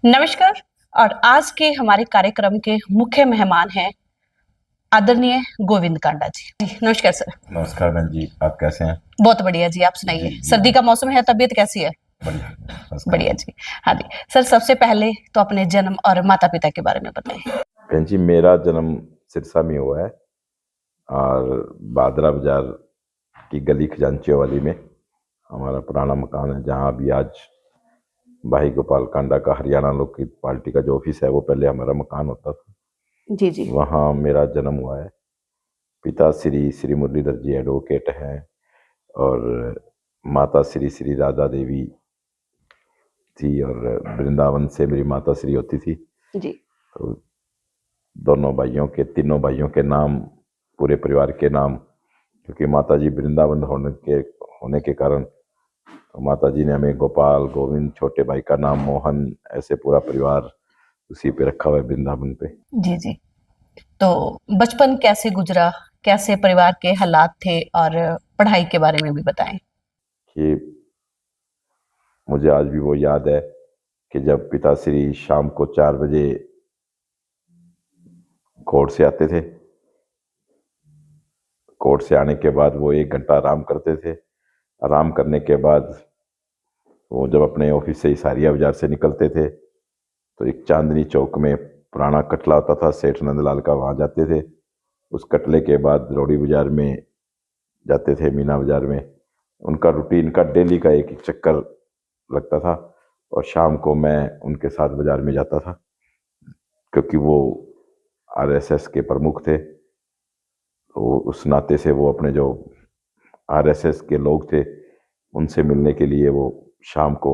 नमस्कार। और आज के हमारे कार्यक्रम के मुख्य मेहमान हैं आदरणीय गोविंद कांडा जी। नमस्कार सर। नमस्कार बहन जी, आप कैसे हैं? बहुत बढ़िया जी, आप सुनाइए। जी, सर्दी का मौसम है, तबीयत कैसी है? बढ़िया। नमस्कार बढ़िया जी। हाँ जी सर, सबसे पहले तो अपने जन्म और माता पिता के बारे में बताएं। बहन जी, मेरा जन्म सिरसा में हुआ है और बादरा बाजार की गली खजांचियों वाली में हमारा पुराना मकान है, जहाँ अभी आज भाई गोपाल कांडा का हरियाणा लोक हित पार्टी का जो ऑफिस है, वो पहले हमारा मकान होता था। जी जी। वहाँ मेरा जन्म हुआ है। पिता श्री मुरलीधर जी एडवोकेट हैं और माता श्री श्री राधा देवी थी, और वृंदावन से मेरी माता श्री होती थी। जी तो तीनों भाइयों के नाम, पूरे परिवार के नाम, क्योंकि माता जी वृंदावन होने के कारण माता जी ने हमें गोपाल, गोविंद, छोटे भाई का नाम मोहन, ऐसे पूरा परिवार उसी पे रखा हुआ है, वृंदावन पे। जी जी। तो बचपन कैसे गुजरा, कैसे परिवार के हालात थे, और पढ़ाई के बारे में भी बताएं। कि मुझे आज भी वो याद है कि जब पिताश्री शाम को 4 बजे कोर्ट से आते थे, कोर्ट से आने के बाद वो 1 घंटा आराम करते थे। आराम करने के बाद वो जब अपने ऑफिस से इसारिया बाजार से निकलते थे तो एक चांदनी चौक में पुराना कटला होता था सेठ नंदलाल का, वहाँ जाते थे। उस कटले के बाद रोड़ी बाजार में जाते थे, मीना बाजार में। उनका रूटीन का डेली का एक चक्कर लगता था, और शाम को मैं उनके साथ बाजार में जाता था, क्योंकि वो आरएसएस के प्रमुख थे। तो उस नाते से वो अपने जो आरएसएस के लोग थे उनसे मिलने के लिए वो शाम को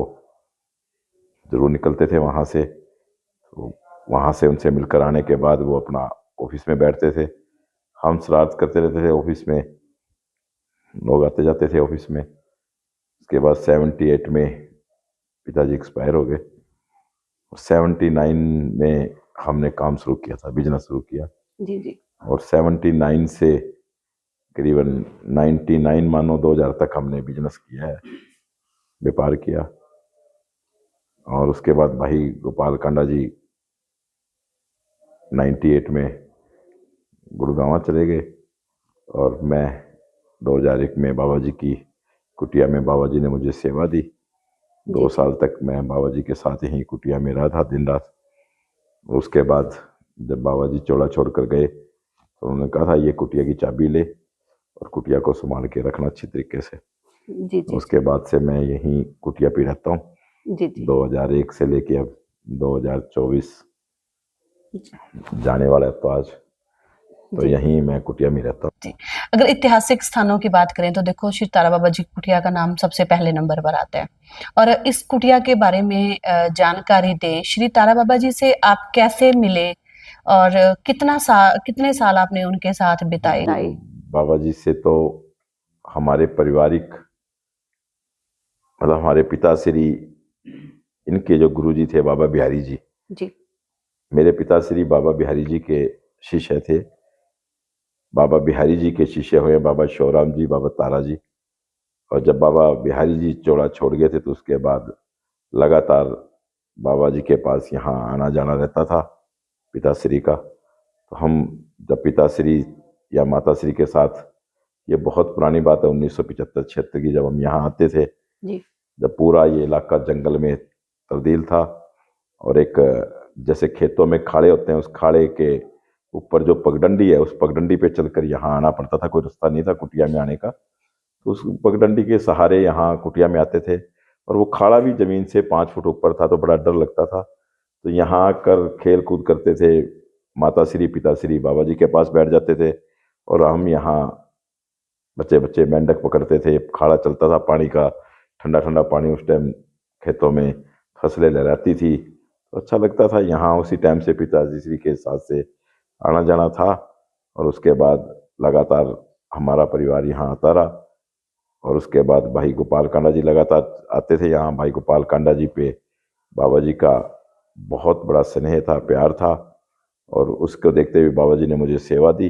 जरूर निकलते थे वहाँ से। तो वहाँ से उनसे मिलकर आने के बाद वो अपना ऑफिस में बैठते थे। हम शरारत करते रहते थे ऑफिस में, लोग आते जाते थे ऑफिस में। उसके बाद 78 में पिताजी एक्सपायर हो गए। 79 में हमने काम शुरू किया था, बिजनेस शुरू किया। जी जी। और 79 से करीबन 99 मानो 2000 तक हमने बिजनेस किया है, व्यापार किया। और उसके बाद भाई गोपाल कांडा जी 98 में गुड़गांव चले गए, और मैं 2001 में बाबा जी की कुटिया में बाबा जी ने मुझे सेवा दी। 2 साल तक मैं बाबा जी के साथ ही कुटिया में रहा था, दिन रात। उसके बाद जब बाबा जी चोला छोड़ कर गए तो उन्होंने कहा था, ये कुटिया की चाबी ले और कुटिया को संभाल के रखना अच्छी तरीके से। जी जी। उसके बाद से मैं यहीं कुटिया पे रहता हूँ। जी जी। 2001 से लेके अब 2024 जाने वाला है, तो आज तो यहीं मैं कुटिया में रहता हूँ। अगर ऐतिहासिक स्थानों की बात करें तो देखो, श्री तारा बाबा जी कुटिया का नाम सबसे पहले नंबर पर आता है। और इस कुटिया के बारे में जानकारी दें। श्री तारा बाबा जी से आप कैसे मिले, और कितने साल आपने उनके साथ बिताए? बाबा जी से तो हमारे पारिवारिक, मतलब हमारे पिताश्री, इनके जो गुरुजी थे बाबा बिहारी जी, मेरे पिताश्री बाबा बिहारी जी के शिष्य थे। बाबा बिहारी जी के शिष्य हुए बाबा शिवराम जी, बाबा तारा जी। और जब बाबा बिहारी जी चौड़ा छोड़ गए थे तो उसके बाद लगातार बाबा जी के पास यहाँ आना जाना रहता था पिताश्री का। तो हम जब पिताश्री या माताश्री के साथ, ये बहुत पुरानी बात है 1975-76 की, जब हम यहाँ आते थे जी। जब पूरा ये इलाका जंगल में तब्दील था, और एक जैसे खेतों में खाड़े होते हैं, उस खाड़े के ऊपर जो पगडंडी है, उस पगडंडी पे चलकर यहाँ आना पड़ता था। कोई रास्ता नहीं था कुटिया में आने का। तो उस पगडंडी के सहारे यहाँ कुटिया में आते थे, और वो खाड़ा भी जमीन से 5 फुट ऊपर था, तो बड़ा डर लगता था। तो यहाँ आकर खेल कूद करते थे, माताश्री पिताश्री बाबा जी के पास बैठ जाते थे, और हम यहाँ बच्चे बच्चे मेंढक पकड़ते थे। खाड़ा चलता था पानी का, ठंडा ठंडा पानी, उस टाइम खेतों में फसलें लहराती थी, तो अच्छा लगता था यहाँ। उसी टाइम से पिताश्री के साथ से आना जाना था, और उसके बाद लगातार हमारा परिवार यहाँ आता रहा। और उसके बाद भाई गोपाल कांडा जी लगातार आते थे यहाँ। भाई गोपाल कांडा जी पे बाबा जी का बहुत बड़ा स्नेह था, प्यार था, और उसको देखते हुए बाबा जी ने मुझे सेवा दी।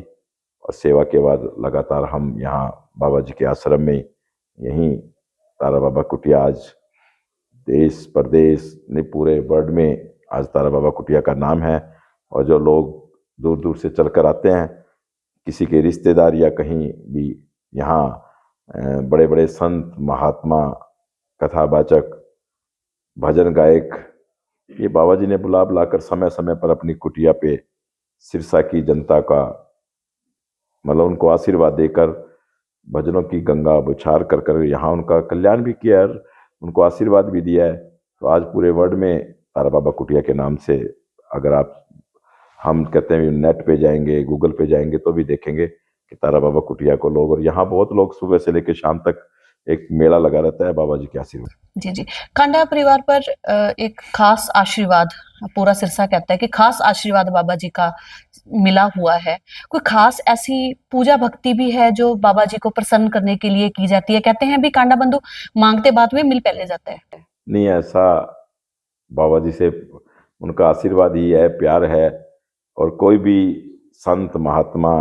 और सेवा के बाद लगातार हम यहाँ बाबा जी के आश्रम में, यहीं तारा बाबा कुटिया आज देश प्रदेश ने पूरे वर्ल्ड में आज तारा बाबा कुटिया का नाम है। और जो लोग दूर दूर से चलकर आते हैं, किसी के रिश्तेदार या कहीं भी, यहाँ बड़े बड़े संत, महात्मा, कथावाचक, भजन गायक, ये बाबा जी ने बुला बुलाकर समय समय पर अपनी कुटिया पे सिरसा की जनता का, मतलब उनको आशीर्वाद देकर भजनों की गंगा बुछार कर कर यहाँ उनका कल्याण भी किया है, उनको आशीर्वाद भी दिया है। तो आज पूरे वर्ल्ड में तारा बाबा कुटिया के नाम से, अगर आप, हम कहते हैं नेट पे जाएंगे, गूगल पे जाएंगे तो भी देखेंगे कि तारा बाबा कुटिया को लोग, और यहाँ बहुत लोग सुबह से लेकर शाम तक एक मेला लगा रहता है बाबा जी के आशीर्वाद। जी जी। कांडा परिवार पर एक खास आशीर्वाद, पूरा सिरसा कहता है कि खास आशीर्वाद बाबा जी का मिला हुआ है। कोई खास ऐसी पूजा भक्ति भी है जो बाबा जी को प्रसन्न करने के लिए की जाती है? कहते हैं भी कांडा बंधु मांगते बाद में मिल पहले जाता है। नहीं, ऐसा बाबा जी से उनका आशीर्वाद ही है, प्यार है। और कोई भी संत, महात्मा,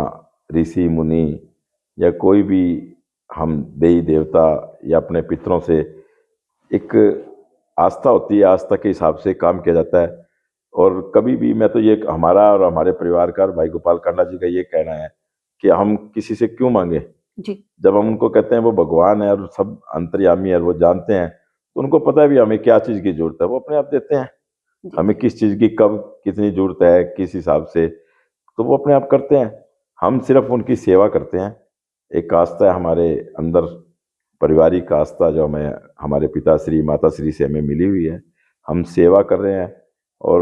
ऋषि मुनि या कोई भी हम देवी देवता या अपने पितरों से एक आस्था होती है, आस्था के हिसाब से काम किया जाता है। और कभी भी, मैं तो ये, हमारा और हमारे परिवार का और भाई गोपाल कांडा जी का ये कहना है कि हम किसी से क्यों मांगे जी। जब हम उनको कहते हैं वो भगवान है और सब अंतर्यामी है, वो जानते हैं, तो उनको पता है भी हमें क्या चीज़ की जरूरत है, वो अपने आप देते हैं। हमें किस चीज़ की कब कितनी जरूरत है, किस हिसाब से, तो वो अपने आप करते हैं। हम सिर्फ उनकी सेवा करते हैं। एक आस्था है हमारे अंदर, पारिवारिक आस्था, जो हमें हमारे पिताश्री माताश्री से हमें मिली हुई है। हम सेवा कर रहे हैं और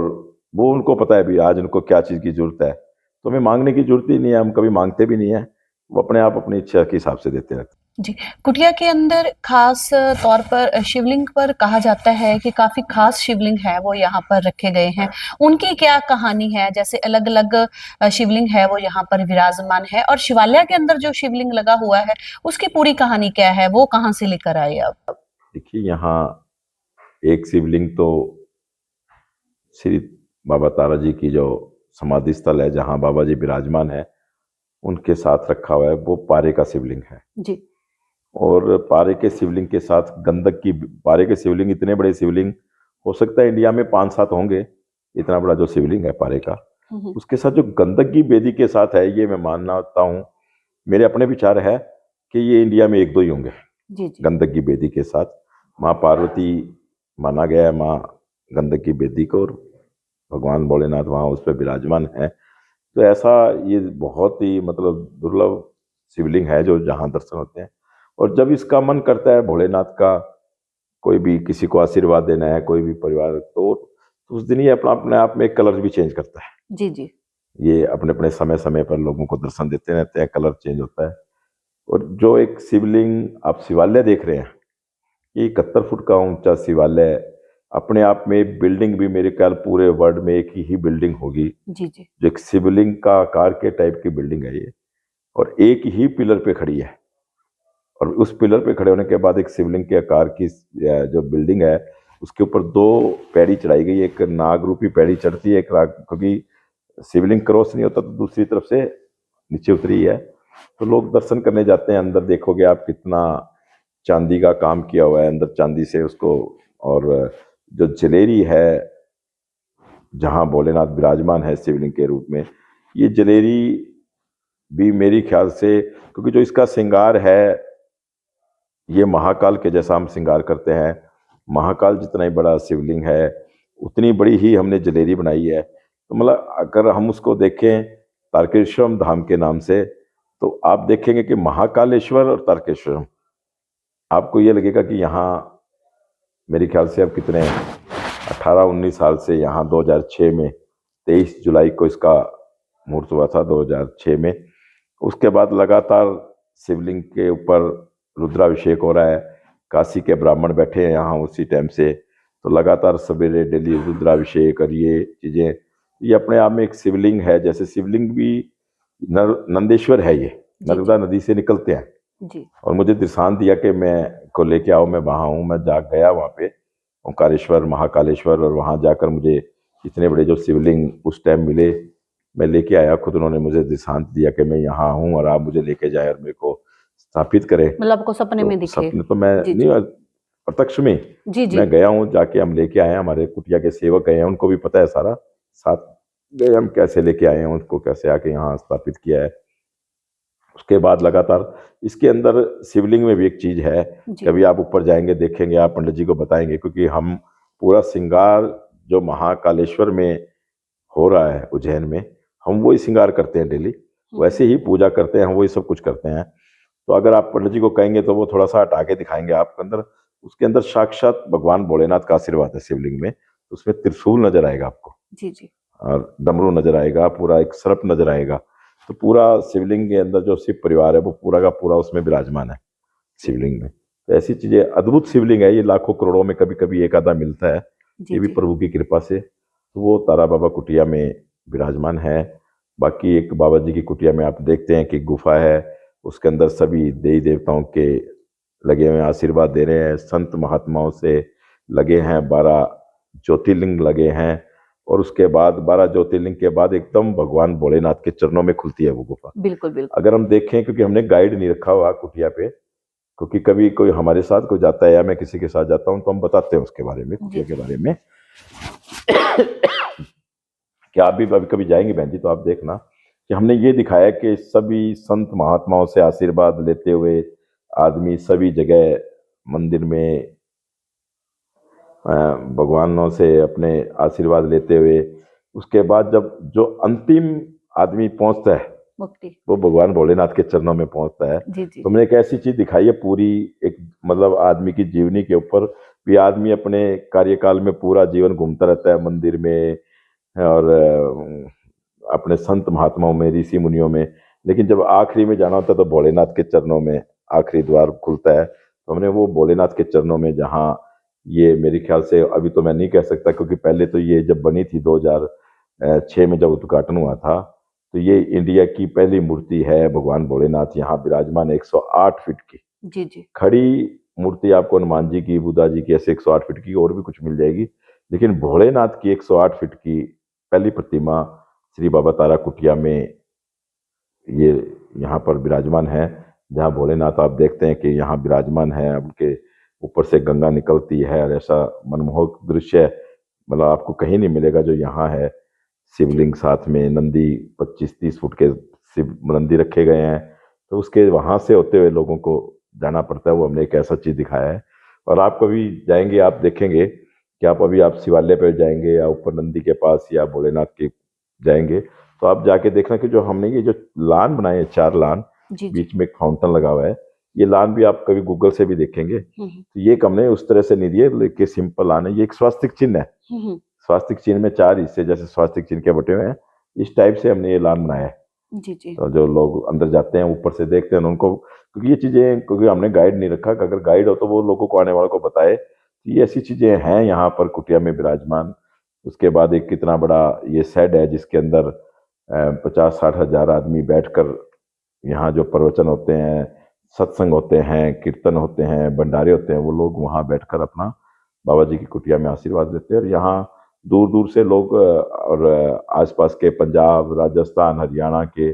वो, उनको पता है भी आज उनको क्या चीज़ की जरूरत है, तो हमें मांगने की जरूरत ही नहीं है, हम कभी मांगते भी नहीं है। वो अपने आप अपनी इच्छा के हिसाब से देते रहते हैं। जी। कुटिया के अंदर खास तौर पर शिवलिंग पर कहा जाता है कि काफी खास शिवलिंग है वो यहाँ पर रखे गए हैं। उनकी क्या कहानी है? जैसे अलग अलग शिवलिंग है वो यहाँ पर विराजमान है, और शिवालय के अंदर जो शिवलिंग लगा हुआ है उसकी पूरी कहानी क्या है, वो कहाँ से लेकर आए आप? देखिए, यहाँ एक शिवलिंग तो श्री बाबा तारा जी की जो समाधि स्थल है, जहाँ बाबा जी विराजमान है, उनके साथ रखा हुआ है, वो पारे का शिवलिंग है। जी। और पारे के शिवलिंग के साथ गंधक की, पारे के शिवलिंग, इतने बड़े शिवलिंग हो सकता है इंडिया में 5-7 होंगे, इतना बड़ा जो शिवलिंग है पारे का, उसके साथ जो गंधक की बेदी के साथ है, ये मैं मानता हूँ, मेरे अपने विचार है कि ये इंडिया में 1-2 ही होंगे। जी जी। गंधक की बेदी के साथ माँ पार्वती माना गया है, माँ गंधक की बेदी को, और भगवान भोलेनाथ वहाँ उस पर विराजमान है। तो ऐसा ये बहुत ही मतलब दुर्लभ शिवलिंग है जो जहाँ दर्शन होते हैं। और जब इसका मन करता है भोलेनाथ का, कोई भी किसी को आशीर्वाद देना है, कोई भी परिवार, तो उस दिन ये अपने आप में एक कलर भी चेंज करता है। जी जी। ये अपने अपने समय समय पर लोगों को दर्शन देते रहते हैं, कलर चेंज होता है। और जो एक शिवलिंग आप शिवालय देख रहे हैं, ये 71 फुट का ऊंचा शिवालय, अपने आप में बिल्डिंग भी मेरे ख्याल पूरे वर्ल्ड में एक ही बिल्डिंग होगी जी जी। जो एक शिवलिंग का आकार के टाइप की बिल्डिंग है ये, और एक ही पिलर पे खड़ी है। और उस पिलर पे खड़े होने के बाद एक शिवलिंग के आकार की जो बिल्डिंग है, उसके ऊपर 2 पैड़ी चढ़ाई गई, एक नाग रूपी पैड़ी चढ़ती है, एक राग, क्योंकि शिवलिंग क्रॉस नहीं होता तो दूसरी तरफ से नीचे उतरी है। तो लोग दर्शन करने जाते हैं। अंदर देखोगे आप कितना चांदी का काम किया हुआ है अंदर, चांदी से उसको। और जो जलेरी है जहाँ भोलेनाथ विराजमान है शिवलिंग के रूप में, ये जलेरी भी मेरी ख्याल से, क्योंकि जो इसका श्रृंगार है ये महाकाल के जैसा हम श्रृंगार करते हैं। महाकाल जितना ही बड़ा शिवलिंग है उतनी बड़ी ही हमने जलेरी बनाई है। तो मतलब अगर हम उसको देखें तारकेश्वरम धाम के नाम से, तो आप देखेंगे कि महाकालेश्वर और तारकेश्वरम, आपको ये लगेगा कि यहाँ मेरे ख्याल से अब कितने 18-19 साल से यहाँ 2006 में 23 जुलाई को इसका मुहूर्त हुआ था 2006 में। उसके बाद लगातार शिवलिंग के ऊपर रुद्राभिषेक हो रहा है। काशी के ब्राह्मण बैठे हैं यहाँ उसी टाइम से, तो लगातार सवेरे डेली रुद्राभिषेक और ये चीज़ें, ये अपने आप में एक शिवलिंग है। जैसे शिवलिंग भी नंदेश्वर है, ये नर्मदा नदी से निकलते हैं जी। और मुझे दृष्टांत दिया कि मैं को लेके आओ, मैं वहाँ हूँ, मैं जा गया वहाँ पे ओंकारेश्वर, महाकालेश्वर, और वहाँ जाकर मुझे इतने बड़े जो शिवलिंग उस टाइम मिले, मैं लेके आया खुद। उन्होंने मुझे दृष्टांत दिया कि मैं यहाँ हूँ और आप मुझे लेके जाए और मेरे को स्थापित करें। मतलब आपको सपने में दिखे? सपने तो मैं जी नहीं, प्रत्यक्ष में जी जी मैं गया हूँ, जाके हम लेके आए हैं, हमारे कुटिया के सेवक गए हैं, उनको भी पता है सारा, साथ गए हम कैसे लेके आए हैं उनको, कैसे आके यहाँ स्थापित किया है। उसके बाद लगातार इसके अंदर शिवलिंग में भी एक चीज है, जी कभी आप ऊपर जाएंगे देखेंगे, आप पंडित जी को बताएंगे, क्योंकि हम पूरा श्रृंगार जो महाकालेश्वर में हो रहा है उज्जैन में, हम वही श्रृंगार करते हैं डेली, वैसे ही पूजा करते हैं, हम वही सब कुछ करते हैं। तो अगर आप पंडित जी को कहेंगे तो वो थोड़ा सा हटा के दिखाएंगे आपके अंदर, उसके अंदर साक्षात भगवान भोलेनाथ का आशीर्वाद है शिवलिंग में। उसमें त्रिशूल नजर आएगा आपको, जी जी और डमरू नजर आएगा, पूरा एक सर्प नजर आएगा। तो पूरा शिवलिंग के अंदर जो शिव परिवार है वो पूरा का पूरा उसमें विराजमान है शिवलिंग में। तो ऐसी चीजें, अद्भुत शिवलिंग है ये, लाखों करोड़ों में कभी कभी एक आधा मिलता है, जी ये भी जी प्रभु की कृपा से। तो वो तारा बाबा कुटिया में विराजमान है। बाकी एक बाबा जी की कुटिया में आप देखते हैं कि गुफा है, उसके अंदर सभी देवी देवताओं के लगे हुए हैं, आशीर्वाद दे रहे हैं, संत महात्माओं से लगे हैं, 12 ज्योतिर्लिंग लगे हैं। और उसके बाद 12 ज्योतिर्लिंग के बाद एकदम भगवान भोलेनाथ के चरणों में खुलती है वो गुफा। बिल्कुल बिल्कुल अगर हम देखें, क्योंकि हमने गाइड नहीं रखा हुआ कुटिया पे, क्योंकि कभी कोई हमारे साथ कोई जाता है या मैं किसी के साथ जाता हूँ तो हम बताते हैं उसके बारे में, कुटिया के बारे में। कि आप भी कभी कभी जाएंगे बहन जी तो आप देखना कि हमने ये दिखाया कि सभी संत महात्माओं से आशीर्वाद लेते हुए आदमी सभी जगह मंदिर में भगवानों से अपने आशीर्वाद लेते हुए, उसके बाद जब जो अंतिम आदमी पहुंचता है मुक्ति वो भगवान भोलेनाथ के चरणों में पहुंचता है। जी जी तो हमने एक ऐसी चीज दिखाई है पूरी, एक मतलब आदमी की जीवनी के ऊपर भी, आदमी अपने कार्यकाल में पूरा जीवन घूमता रहता है मंदिर में और अपने संत महात्माओं में, ऋषि मुनियों में, लेकिन जब आखिरी में जाना होता है तो भोलेनाथ के चरणों में आखिरी द्वार खुलता है। तो हमने वो भोलेनाथ के चरणों में, जहाँ ये मेरे ख्याल से, अभी तो मैं नहीं कह सकता क्योंकि पहले तो ये जब बनी थी 2006 में जब उद्घाटन हुआ था, तो ये इंडिया की पहली मूर्ति है भगवान भोलेनाथ, यहाँ विराजमान है 108 फीट की जी जी खड़ी मूर्ति। आपको हनुमान जी की, बुद्धा जी की ऐसे 108 फीट की और भी कुछ मिल जाएगी, लेकिन भोलेनाथ की 108 फीट की पहली प्रतिमा श्री बाबा तारा कुटिया में ये यहाँ पर विराजमान है। जहाँ भोलेनाथ आप देखते हैं कि यहाँ विराजमान है, उनके ऊपर से गंगा निकलती है और ऐसा मनमोहक दृश्य मतलब आपको कहीं नहीं मिलेगा जो यहाँ है। शिवलिंग साथ में, नंदी 25-30 फुट के शिव नंदी रखे गए हैं, तो उसके वहां से होते हुए लोगों को जाना पड़ता है। वो हमने एक ऐसा चीज दिखाया है। और आप कभी जाएंगे आप देखेंगे कि आप शिवालय पे जाएंगे या ऊपर नंदी के पास या भोलेनाथ के जाएंगे तो आप जाके देखना कि जो हमने ये जो लान बनाए हैं, 4 लान, जी जी बीच में एक फाउंटेन लगा हुआ है, ये लान भी आप कभी गूगल से भी देखेंगे हम्म तो ये हमने उस तरह से नहीं दिए, लेकिन सिंपल लान है। ये एक स्वास्तिक चिन्ह है, हम्म स्वास्तिक चिन्ह में 4 हिस्से जैसे स्वास्तिक चिन्ह के बटे हुए हैं, इस टाइप से हमने ये लान बनाया है। जी जी तो जो लोग अंदर जाते हैं ऊपर से देखते हैं उनको, क्योंकि ये चीजें, क्योंकि हमने गाइड नहीं रखा, कि अगर गाइड हो तो वो लोगों को, आने वालों को बताए कि ये ऐसी चीजें हैं यहाँ पर कुटिया में विराजमान। उसके बाद एक कितना बड़ा ये शेड है जिसके अंदर 50-60 हजार आदमी बैठकर यहाँ जो प्रवचन होते हैं, सत्संग होते हैं, कीर्तन होते हैं, भंडारे होते हैं, वो लोग वहाँ बैठकर अपना बाबा जी की कुटिया में आशीर्वाद लेते हैं। और यहाँ दूर दूर से लोग और आसपास के पंजाब, राजस्थान, हरियाणा के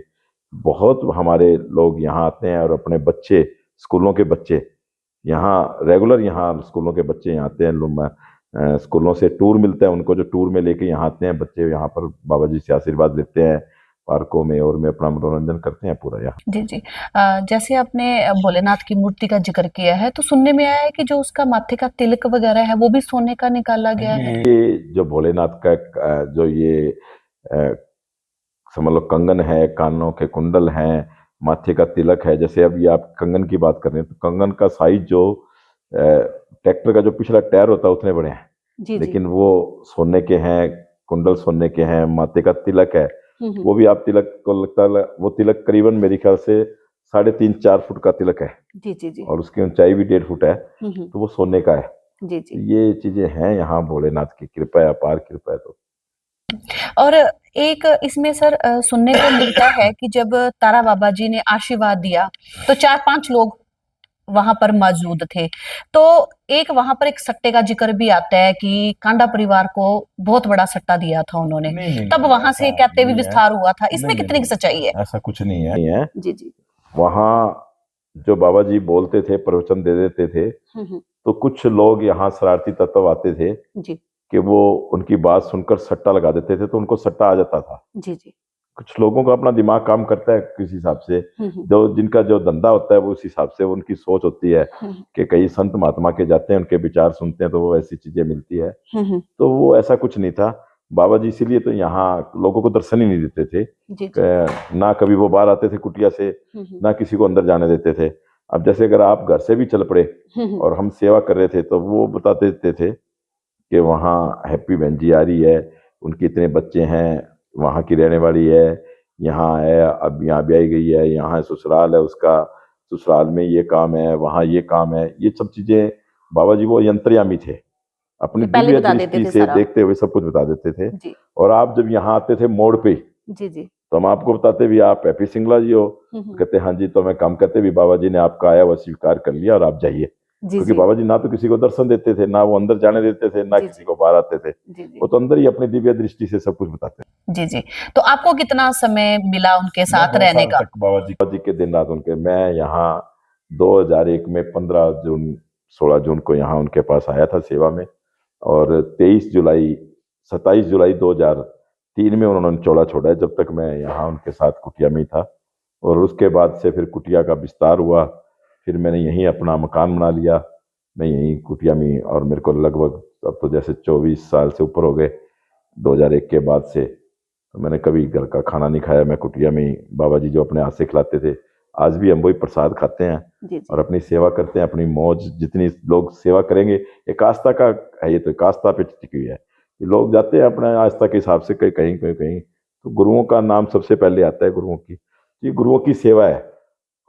बहुत हमारे लोग यहाँ आते हैं और अपने बच्चे, स्कूलों के बच्चे यहाँ रेगुलर, यहाँ स्कूलों के बच्चे यहाँ आते हैं। स्कूलों से टूर मिलता है उनको, जो टूर में लेके यहाँ आते हैं बच्चे, यहाँ पर बाबा जी से आशीर्वाद लेते हैं पार्कों में और में अपना मनोरंजन करते हैं पूरा यहाँ। जी जी जैसे आपने भोलेनाथ की मूर्ति का जिक्र किया है तो सुनने में आया है कि जो उसका माथे का तिलक वगैरह है वो भी सोने का निकाला गया है। ये जो भोलेनाथ का जो ये समझ लो कंगन है, कानों के कुंडल हैं, माथे का तिलक है। जैसे अभी आप कंगन की बात कर रहे हैं तो कंगन का साइज जो ट्रैक्टर का जो पिछला टायर होता है उतने बड़े हैं, जी जी लेकिन वो सोने के हैं, कुंडल सोने के हैं। माथे का तिलक है, वो भी आप तिलक को लगता है वो तिलक करीबन मेरे ख्याल से 3.5-4 फुट का तिलक है, जी जी जी और उसकी ऊंचाई भी 1.5 फुट है, हम्म तो वो सोने का है। जी तो जी ये चीजें हैं यहाँ, भोलेनाथ की कृपा है, अपार कृपा है। तो और एक इसमें सर सुनने को मिलता है कि जब तारा बाबा जी ने आशीर्वाद दिया तो 4-5 लोग वहां पर मौजूद थे। तो एक वहां पर एक सट्टे का जिक्र भी आता है कि कांडा परिवार को बहुत बड़ा सट्टा दिया था उन्होंने, नहीं नहीं तब नहीं, वहां से ऐसा कहते भी नहीं है। विस्तार हुआ था। इसमें नहीं कितनी नहीं की सच्चाई है? ऐसा कुछ नहीं है, नहीं है। जी जी वहाँ जो बाबा जी बोलते थे, प्रवचन दे देते थे, हम्म तो कुछ लोग यहाँ शरारती तत्व आते थे जी कि वो उनकी बात सुनकर सट्टा लगा देते थे, तो उनको सट्टा आ जाता था। जी जी। कुछ लोगों का अपना दिमाग काम करता है किस हिसाब से, हम्म जो जिनका जो धंधा होता है वो उस हिसाब से उनकी सोच होती है हम्म कि कई संत महात्मा के जाते हैं, उनके विचार सुनते हैं तो वो ऐसी चीजें मिलती है। हम्म। तो वो ऐसा कुछ नहीं था। बाबा जी इसीलिए तो यहाँ लोगों को दर्शन ही नहीं देते थे। जी जी। ना कभी वो बाहर आते थे कुटिया से, ना किसी को अंदर जाने देते थे। अब जैसे अगर आप घर से भी चल पड़े और हम सेवा कर रहे थे तो वो बता देते थे कि वहाँ हैप्पी बहन जी आ रही है, उनके इतने बच्चे हैं, वहाँ की रहने वाली है, यहाँ है, अब यहाँ ब्याही गई है, यहाँ ससुराल है उसका, ससुराल में ये काम है, वहाँ ये काम है। ये सब चीजें बाबा जी वो यंत्रयामी थे, अपनी ये पहले दिव्य बता देते दृष्टि थे से सारा। देखते हुए सब कुछ बता देते थे। जी और आप जब यहाँ आते थे मोड़ पे, जी जी। तो हम आपको बताते भी आप हैप्पी सिंगला जी हो, कहते हाँ जी, तो मैं काम करते भी बाबा जी ने आपका आया हुआ स्वीकार कर लिया और आप जाइए। जी क्योंकि जी बाबा जी ना तो किसी को दर्शन देते थे, ना वो अंदर जाने देते थे, ना जी किसी जी को बाहर आते थे। जी जी वो तो अंदर ही अपनी दिव्य दृष्टि से सब कुछ बताते थे। जी जी। तो आपको कितना समय मिला उनके मैं साथ 2 रहने साल का? तक बाबा जी के दिन रात उनके, मैं यहाँ 2001 में 15 जून 16 जून को यहाँ उनके पास आया था सेवा में, और 27 जुलाई 2003 में उन्होंने चौड़ा छोड़ा है। जब तक मैं यहाँ उनके साथ कुटिया में ही था, और उसके बाद से फिर कुटिया का विस्तार हुआ, फिर मैंने यहीं अपना मकान बना लिया, मैं यहीं कुटिया में ही, और मेरे को लगभग अब तो जैसे 24 साल से ऊपर हो गए 2001 के बाद से। तो मैंने कभी घर का खाना नहीं खाया, मैं कुटिया में ही बाबा जी जो अपने हाथ से खिलाते थे, आज भी हम वही प्रसाद खाते हैं जी जी और अपनी सेवा करते हैं, अपनी मौज। जितनी लोग सेवा करेंगे, एक आस्था का है, ये तो एक आस्था पे टिकी हुई है। लोग जाते हैं अपने आस्था के हिसाब से कहीं कहीं कहीं कहीं, तो गुरुओं का नाम सबसे पहले आता है, गुरुओं की। ये गुरुओं की सेवा है,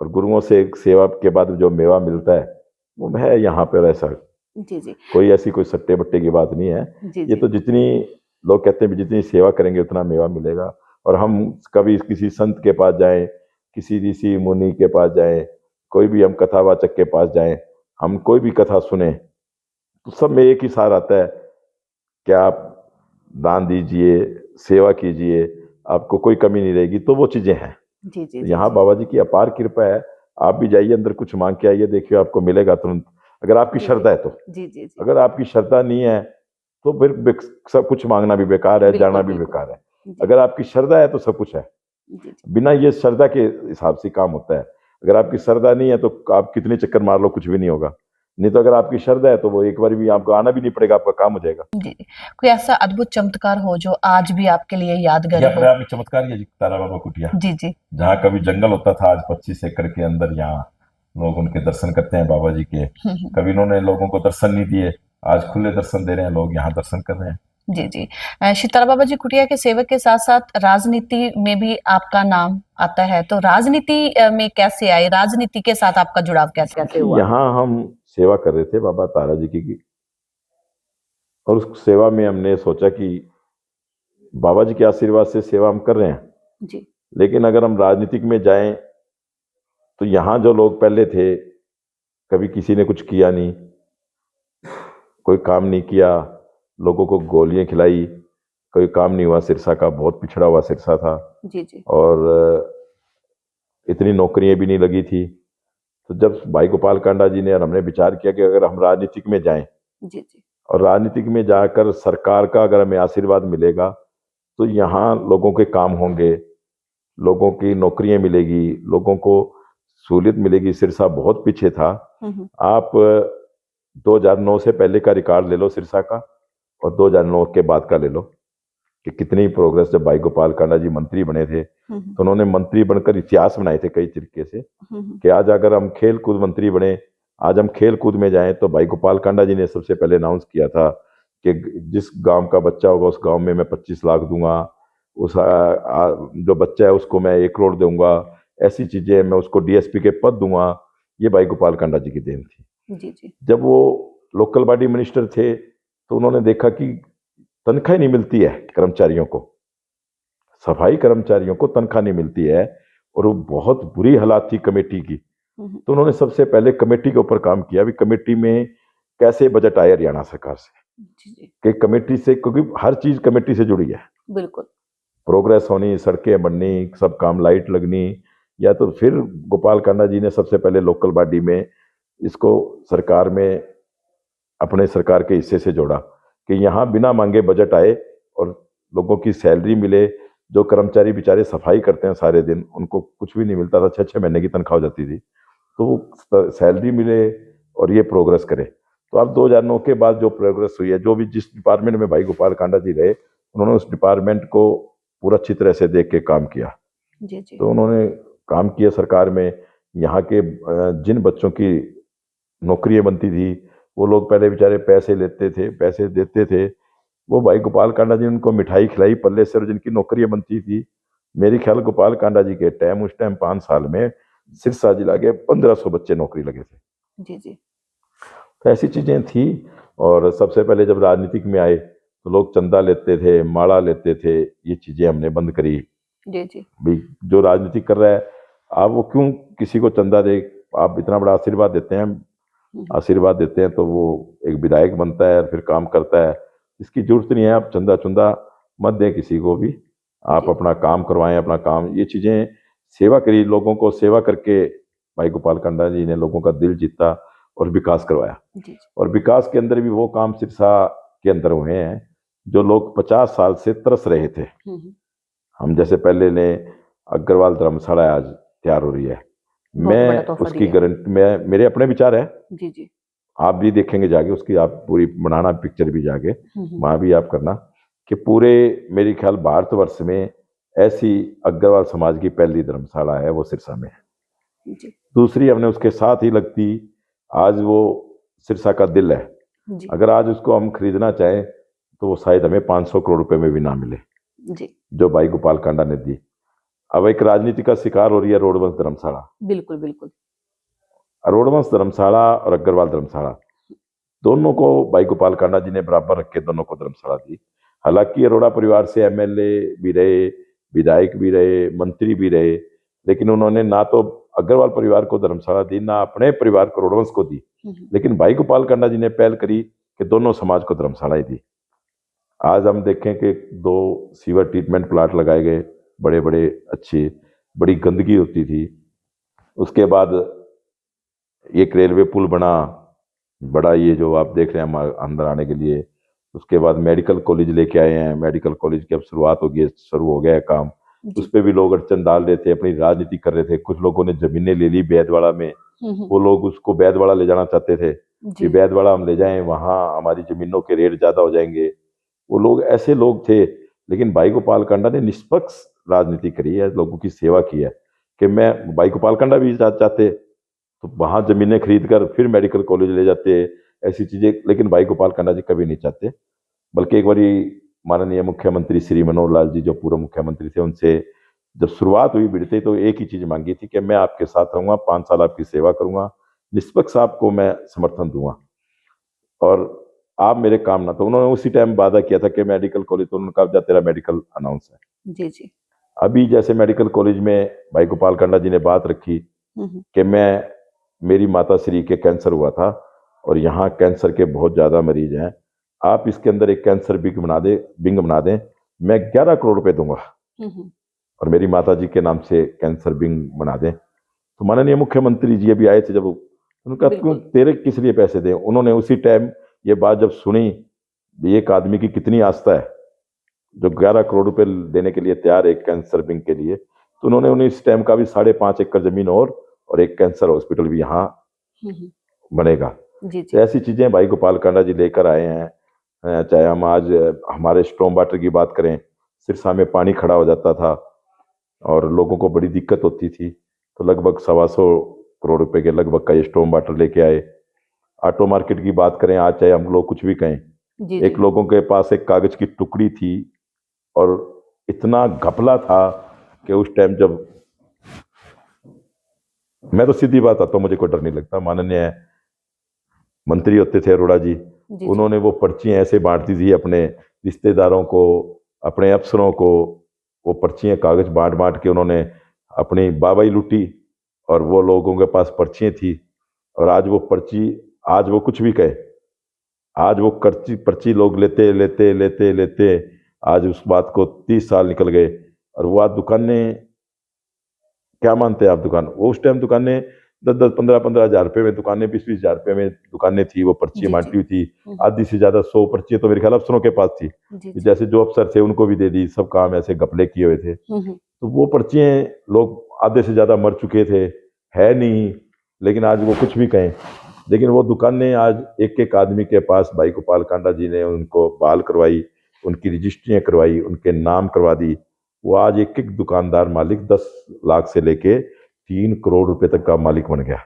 और गुरुओं से एक सेवा के बाद जो मेवा मिलता है वो है यहाँ पर ऐसा जी जी कोई ऐसी कोई सट्टे बट्टे की बात नहीं है। जी ये जी तो जितनी लोग कहते हैं भी जितनी सेवा करेंगे उतना मेवा मिलेगा। और हम कभी किसी संत के पास जाएं, किसी ऋषि मुनि के पास जाएं, कोई भी हम कथावाचक के पास जाएं, हम कोई भी कथा सुने, तो सब में एक ही सार आता है कि आप दान दीजिए, सेवा कीजिए, आपको कोई कमी नहीं रहेगी। तो वो चीजें हैं। जी जी तो जी यहाँ जी बाबा जी की अपार कृपा है। आप भी जाइए अंदर, कुछ मांग के आइए, देखिए आपको मिलेगा तुरंत, अगर आपकी जी श्रद्धा है तो। जी जी जी। अगर आपकी श्रद्धा नहीं है तो फिर सब कुछ मांगना भी बेकार है, जाना बिल्कुल भी बिल्कुल। बेकार है। जी अगर आपकी श्रद्धा है तो सब कुछ है। जी जी बिना ये श्रद्धा के हिसाब से काम होता है। अगर आपकी श्रद्धा नहीं है तो आप कितने चक्कर मार लो, कुछ भी नहीं होगा। नहीं तो अगर आपकी श्रद्धा है तो वो एक बार भी आपको आना भी नहीं पड़ेगा, आपका काम हो जाएगा। जी। कोई ऐसा अद्भुत चमत्कार हो जो आज भी आपके लिए ये यादगार अपने हो? आप में चमत्कार ही है जी, तारा बाबा कुटिया। जी जी जहाँ कभी जंगल होता था, आज 25 एकड़ के अंदर यहाँ लोग उनके दर्शन करते हैं बाबा जी के। हम्म। कभी इन्होंने लोगों को दर्शन नहीं दिए, आज खुले दर्शन दे रहे हैं, लोग यहाँ दर्शन कर रहे हैं। जी जी। श्री तारा बाबा जी कुटिया के सेवक के साथ साथ राजनीति में भी आपका नाम आता है, तो राजनीति में कैसे आए, राजनीति के साथ आपका जुड़ाव कैसे हुआ? यहाँ हम सेवा कर रहे थे बाबा तारा जी की, और उस सेवा में हमने सोचा कि बाबा जी के आशीर्वाद से सेवा हम कर रहे हैं, जी लेकिन अगर हम राजनीतिक में जाएं तो यहाँ जो लोग पहले थे, कभी किसी ने कुछ किया नहीं, कोई काम नहीं किया, लोगों को गोलियां खिलाई, कोई काम नहीं हुआ। सिरसा का बहुत पिछड़ा हुआ सिरसा था, जी जी और इतनी नौकरियां भी नहीं लगी थी। तो जब भाई गोपाल कांडा जी ने और हमने विचार किया कि अगर हम राजनीतिक में जाएं, जी जी और राजनीतिक में जाकर सरकार का अगर हमें आशीर्वाद मिलेगा तो यहाँ लोगों के काम होंगे, लोगों की नौकरियां मिलेगी, लोगों को सहूलियत मिलेगी। सिरसा बहुत पीछे था। आप 2009 से पहले का रिकॉर्ड ले लो सिरसा का, और 2009 के बाद का ले लो कि कितनी प्रोग्रेस। जब भाई गोपाल कांडा जी मंत्री बने थे तो उन्होंने मंत्री बनकर इतिहास बनाए थे कई तरीके से, कि आज अगर हम खेल कूद मंत्री बने, आज हम खेल कूद में जाएं, तो भाई गोपाल कांडा जी ने सबसे पहले अनाउंस किया था कि जिस गांव का बच्चा होगा उस गांव में मैं 25 लाख दूंगा, उस जो बच्चा है उसको मैं 1 करोड़ दूंगा, ऐसी चीजें, मैं उसको डीएसपी के पद दूंगा। ये भाई गोपाल कांडा जी की देन थी। जी जी जब वो लोकल बॉडी मिनिस्टर थे तो उन्होंने देखा कि तनख्वाह नहीं मिलती है कर्मचारियों को, सफाई कर्मचारियों को तनख्वाह नहीं मिलती है, और वो बहुत बुरी हालात थी कमेटी की। तो उन्होंने सबसे पहले कमेटी के ऊपर काम किया, भी कमेटी में कैसे बजट आए हरियाणा सरकार से, जी जी कि कमेटी से, क्योंकि हर चीज कमेटी से जुड़ी है, बिल्कुल। प्रोग्रेस होनी, सड़कें बननी, सब काम, लाइट लगनी। या तो फिर गोपाल कांडा जी ने सबसे पहले लोकल बॉडी में इसको सरकार में अपने सरकार के हिस्से से जोड़ा कि यहाँ बिना मांगे बजट आए और लोगों की सैलरी मिले। जो कर्मचारी बेचारे सफाई करते हैं सारे दिन, उनको कुछ भी नहीं मिलता था, 6-6 महीने की तनख्वाह हो जाती थी, तो वो सैलरी मिले और ये प्रोग्रेस करे। तो अब 2009 के बाद जो प्रोग्रेस हुई है, जो भी जिस डिपार्टमेंट में भाई गोपाल कांडा जी रहे, उन्होंने उस डिपार्टमेंट को पूरा अच्छी तरह से देख के काम किया। जी जी तो उन्होंने काम किया सरकार में। यहाँ के जिन बच्चों की नौकरियां बनती थी, वो लोग पहले बेचारे पैसे लेते थे, पैसे देते थे, वो भाई गोपाल कांडा जी उनको मिठाई खिलाई पल्ले से, और जिनकी नौकरियां बनती थी, मेरे ख्याल गोपाल कांडा जी के टाइम, उस टाइम 5 साल में सिरसा जिला के 1500 बच्चे नौकरी लगे थे। जी जी तो ऐसी चीजें थी। और सबसे पहले जब राजनीतिक में आए तो लोग चंदा लेते थे, माड़ा लेते थे, ये चीजें हमने बंद करी। जी जी भाई जो राजनीति कर रहा है, आप वो क्यों किसी को चंदा दे? आप इतना बड़ा आशीर्वाद देते हैं, आशीर्वाद देते हैं तो वो एक विधायक बनता है और फिर काम करता है। इसकी जरूरत नहीं है, आप चंदा चुंदा मत दें किसी को भी, आप जी अपना काम करवाएं, अपना काम, ये चीजें सेवा करिए, लोगों को सेवा करके भाई गोपाल कांडा जी ने लोगों का दिल जीता और विकास करवाया। जी जी और विकास के अंदर भी वो काम सिरसा के अंदर हुए हैं जो लोग 50 साल से तरस रहे थे। हम जैसे पहले ने अग्रवाल धर्मशाला आज तैयार हो रही है, बहुत बड़ा मैं तोहफा उसकी दिया। गारंटी, मैं मेरे अपने विचार है, जी जी आप भी देखेंगे जाके उसकी, आप पूरी बनाना पिक्चर भी जाके वहां भी आप करना, कि पूरे मेरे ख्याल भारतवर्ष में ऐसी अग्रवाल समाज की पहली धर्मशाला है, वो सिरसा में है। जी दूसरी हमने उसके साथ ही लगती, आज वो सिरसा का दिल है। जी अगर आज उसको हम खरीदना चाहें तो वो शायद हमें 500 करोड़ रुपए में भी ना मिले, जी जो भाई गोपाल कांडा ने दी। अब एक राजनीति का शिकार हो रही है रोडवंश धर्मशाला। बिल्कुल बिल्कुल रोडवंश धर्मशाला और अग्रवाल धर्मशाला, दोनों को भाई गोपाल कांडा जी ने बराबर रख के दोनों को धर्मशाला दी। हालांकि अरोड़ा परिवार से एमएलए भी रहे, विधायक भी रहे, मंत्री भी रहे, लेकिन उन्होंने ना तो अग्रवाल परिवार को धर्मशाला दी, ना अपने परिवार को रोडवंश को दी। लेकिन भाई गोपाल कांडा जी ने पहल करी कि दोनों समाज को धर्मशाला ही दी। आज हम देखें कि 2 सीवर ट्रीटमेंट प्लांट लगाए गए, बड़े बड़े अच्छे, बड़ी गंदगी होती थी। उसके बाद एक रेलवे पुल बना बड़ा, ये जो आप देख रहे हैं हमारे अंदर आने के लिए। उसके बाद मेडिकल कॉलेज लेके आए हैं, मेडिकल कॉलेज की अब शुरुआत हो गई है, शुरू हो गया है काम। जी उस पे भी लोग अड़चन डाल रहे थे, अपनी राजनीति कर रहे थे। कुछ लोगों ने जमीनें ले ली बैदवाड़ा में, वो लोग उसको बैदवाड़ा ले जाना चाहते थे कि जी बैदवाड़ा हम ले जाएं, वहां हमारी जमीनों के रेट ज्यादा हो जाएंगे। वो लोग ऐसे लोग थे, लेकिन भाई गोपाल कांडा ने निष्पक्ष राजनीति करी है, लोगों की सेवा की है। कि मैं, भाई गोपाल कांडा भी चाहते तो वहां जमीनें खरीद कर फिर मेडिकल कॉलेज ले जाते, ऐसी चीजें, लेकिन भाई गोपाल कांडा जी कभी नहीं चाहते। बल्कि एक बारी माननीय मुख्यमंत्री श्री मनोहर लाल जी, जो पूर्व मुख्यमंत्री थे, उनसे जब शुरुआत हुई भिड़ते, तो एक ही चीज मांगी थी कि मैं आपके साथ रहूंगा, 5 साल आपकी सेवा करूंगा, निष्पक्ष आपको मैं समर्थन दूंगा और आप मेरे काम ना। तो उन्होंने उसी टाइम वादा किया था कि मेडिकल कॉलेज, तो उनका जा तेरा मेडिकल अनाउंस है। जी जी अभी जैसे मेडिकल कॉलेज में भाई गोपाल कांडा जी ने बात रखी कि मैं, मेरी माता श्री के कैंसर हुआ था और यहाँ कैंसर के बहुत ज्यादा मरीज हैं, आप इसके अंदर एक कैंसर विंग बना दें, मैं 11 करोड़ रुपए दूंगा और मेरी माता जी के नाम से कैंसर विंग बना दें। तो माननीय मुख्यमंत्री जी अभी आए थे, जब उनका क्यों, बिल्कुल तेरे किस लिए पैसे दें, उन्होंने उसी टाइम ये बात जब सुनी, एक आदमी की कितनी आस्था है जो 11 करोड़ रुपए देने के लिए तैयार है एक कैंसर विंग के लिए, तो उन्होंने उन्हें इस टाइम का भी 5.5 एकड़ जमीन और एक कैंसर हॉस्पिटल भी यहाँ बनेगा। जी तो जी ऐसी चीजें भाई गोपाल कांडा जी लेकर आए हैं। चाहे हम आज हमारे स्टॉर्म वाटर की बात करें, सिरसा में पानी खड़ा हो जाता था और लोगों को बड़ी दिक्कत होती थी, तो लगभग 125 करोड़ रुपए के लगभग का ये स्टॉर्म वाटर लेके आए। ऑटो मार्केट की बात करें, आज चाहे हम लोग कुछ भी कहें, जी एक लोगों के पास एक कागज की टुकड़ी थी और इतना घपला था कि उस टाइम जब, मैं तो सीधी बात आता हूँ, मुझे कोई डर नहीं लगता। माननीय मंत्री होते थे अरोड़ा जी, जी उन्होंने वो पर्चियां ऐसे बांट दी थी अपने रिश्तेदारों को, अपने अफसरों को, वो पर्चियां कागज बांट बांट के उन्होंने अपनी बाबाई लूटी और वो लोगों के पास पर्चियां थी। और आज वो पर्ची, आज वो कुछ भी कहे, आज वो पर्ची पर्ची लोग लेते लेते लेते लेते, आज उस बात को 30 साल निकल गए और वो आज दुकानें, क्या मानते हैं आप, दुकान, वो उस टाइम दुकानें 10-10, 15-15 हजार रुपए में दुकानें, 20-20 हजार रुपए में दुकानें थी, वो पर्चियां जी, बांटी जी। हुई थी। हुँ, आधी से ज्यादा 100 पर्चियां तो मेरे ख्याल अफसरों के पास थी, जी, कि जी। जैसे जो अफसर थे उनको भी दे दी, सब काम ऐसे घपले किए हुए थे। हुँ, हुँ। तो वो पर्चियां लोग आधे से ज्यादा मर चुके थे, है नहीं, लेकिन आज वो कुछ भी कहें, लेकिन वो दुकानें आज एक एक आदमी के पास, भाई गोपाल कांडा जी ने उनको बहाल करवाई, उनकी रजिस्ट्रियां करवाई, उनके नाम करवा दी। वो आज एक एक दुकानदार मालिक 10 लाख से लेके 3 करोड़ रुपए तक का मालिक बन गया।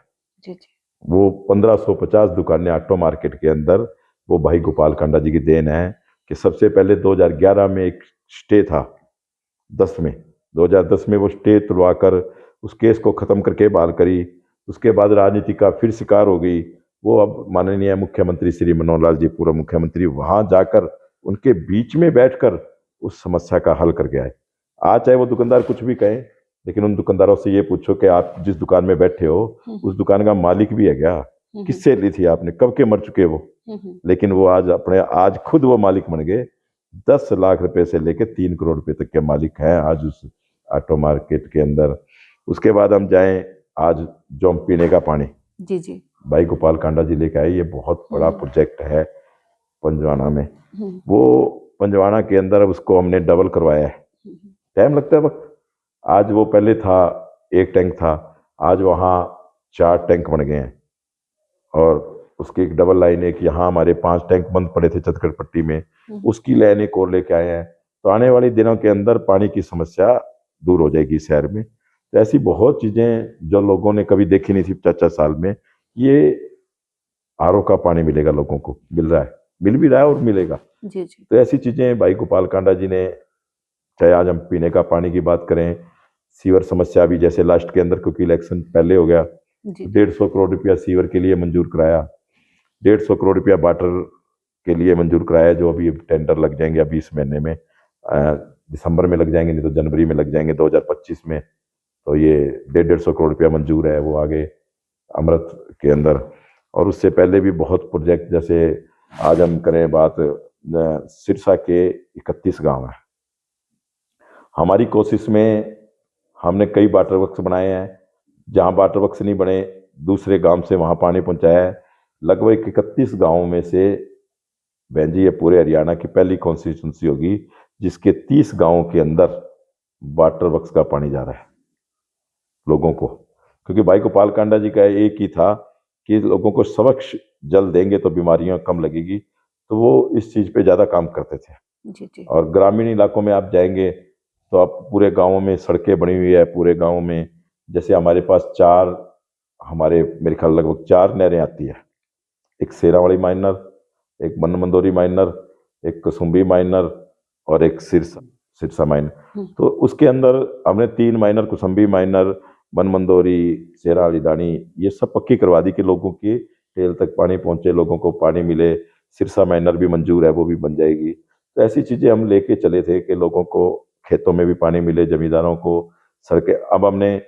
जी, जी। वो 1550 दुकानें ऑटो मार्केट के अंदर, वो भाई गोपाल कांडा जी की देन है। कि सबसे पहले 2011 में एक स्टे था, 10 में, 2010 में वो स्टे तुड़वाकर उस केस को खत्म करके बहाल करी। उसके बाद राजनीति का फिर शिकार हो गई। वो अब माननीय मुख्यमंत्री श्री मनोहर लाल जी, पूर्व मुख्यमंत्री, वहां जाकर उनके बीच में बैठकर उस समस्या का हल कर गया है। आज चाहे वो दुकानदार कुछ भी कहें, लेकिन उन दुकानदारों से ये पूछो कि आप जिस दुकान में बैठे हो हुँ, उस हुँ। दुकान का मालिक भी है क्या? हुँ, हुँ। किससे ली थी आपने? कब के मर चुके वो? हुँ, हुँ। लेकिन वो आज खुद वो मालिक बन गए। 10 लाख रुपए से लेके 3 करोड़ रुपए तक के मालिक हैं आज उस ऑटो मार्केट के अंदर। उसके बाद हम जाएं, आज जो हम पीने का पानी जी, जी। भाई गोपाल कांडा जी लेके आए, ये बहुत बड़ा हुँ, प्रोजेक्ट है पंजवाना में। हुँ, वो पंजवाना के अंदर अब उसको हमने डबल करवाया है। हुँ, हुँ। टाइम लगता है वक्त। आज वो पहले था, एक टैंक था, आज वहाँ 4 टैंक बन गए हैं। और उसकी एक डबल लाइन है कि यहाँ हमारे 5 टैंक बंद पड़े थे चतगढ़ पट्टी में, हुँ, उसकी लाइन एक और लेके आए हैं। तो आने वाले दिनों के अंदर पानी की समस्या दूर हो जाएगी शहर में। तो ऐसी बहुत चीजें जो लोगों ने कभी देखी नहीं थी 50 साल में, ये आरओ का पानी मिलेगा लोगों को, मिल रहा है, मिल भी रहा है और मिलेगा। जी, जी। तो ऐसी चीजें भाई गोपाल कांडा जी ने, चाहे आज हम पीने का पानी की बात करें, सीवर समस्या भी जैसे लास्ट के अंदर, क्योंकि इलेक्शन पहले हो गया, जी, तो जी। 150 करोड़ रुपया सीवर के लिए मंजूर कराया, 150 करोड़ रुपया वाटर के लिए मंजूर कराया, जो अभी टेंडर लग जाएंगे अभी इस महीने में, दिसंबर में लग जाएंगे, नहीं तो जनवरी में लग जाएंगे 2025 में। तो ये 150 करोड़ रुपया मंजूर है वो आगे अमृत के अंदर। और उससे पहले भी बहुत प्रोजेक्ट, जैसे आज हम करें बात, सिरसा के 31 गांव हैं। हमारी कोशिश में हमने कई वाटर वर्क्स बनाए हैं, जहाँ वाटर वर्क्स नहीं बने दूसरे गांव से वहाँ पानी पहुँचाया है। लगभग 31 गांवों में से बहन जी ये पूरे हरियाणा की पहली कॉन्स्टिट्यूंसी होगी जिसके 30 गांवों के अंदर वाटर वर्क्स का पानी जा रहा है लोगों को। क्योंकि भाई गोपाल कांडा जी का एक ही था कि लोगों को स्वच्छ जल देंगे तो बीमारियां कम लगेगी, तो वो इस चीज पे ज्यादा काम करते थे। जी, जी। और ग्रामीण इलाकों में आप जाएंगे तो आप पूरे गांवों में सड़कें बनी हुई है, पूरे गांवों में। जैसे हमारे पास हमारे मेरे ख्याल लगभग 4 नहरें आती है, एक शेरावाली माइनर, एक मनमंदोरी माइनर, एक कसुम्बी माइनर और एक सिरसा सिरसा माइनर। हुँ, तो उसके अंदर हमने 3 माइनर, कुसुम्बी माइनर, मनमंदोरी, शेरावाली दानी, ये सब पक्की करवा दी कि लोगों की टेल तक पानी पहुंचे, लोगों को पानी मिले। सिरसा माइनर भी मंजूर है, वो भी बन जाएगी। तो ऐसी चीजें हम लेके चले थे कि लोगों को खेतों में भी पानी मिले, जमींदारों को सड़कें। अब हमने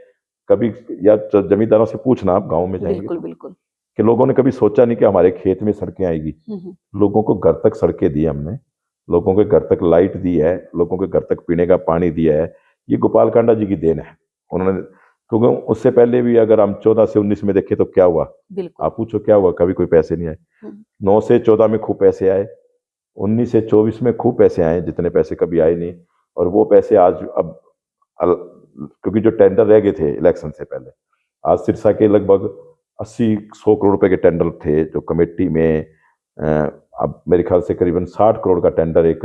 कभी, या जमींदारों से पूछना आप गाँव में जाएंगे बिल्कुल, तो, बिल्कुल। कि लोगों ने कभी सोचा नहीं कि हमारे खेत में सड़कें आएगी। हुँ, हुँ। लोगों को घर तक सड़कें दी हमने, लोगों के घर तक लाइट दी है, लोगों के घर तक पीने का पानी दिया है। ये गोपाल कांडा जी की देन है। उन्होंने, क्योंकि उससे पहले भी अगर हम 14 से 19 में देखें तो क्या हुआ, बिल्कुल। आप पूछो क्या हुआ, कभी कोई पैसे नहीं आए। हुँ, 9 से 14 में खूब पैसे आए, 19 से 24 में खूब पैसे आए, जितने पैसे कभी आए नहीं। और वो पैसे आज अब क्योंकि जो टेंडर रह गए थे इलेक्शन से पहले, आज सिरसा के लगभग 80-100 करोड़ रुपए के टेंडर थे जो कमेटी में, अब मेरे ख्याल से करीबन 60 करोड़ का टेंडर एक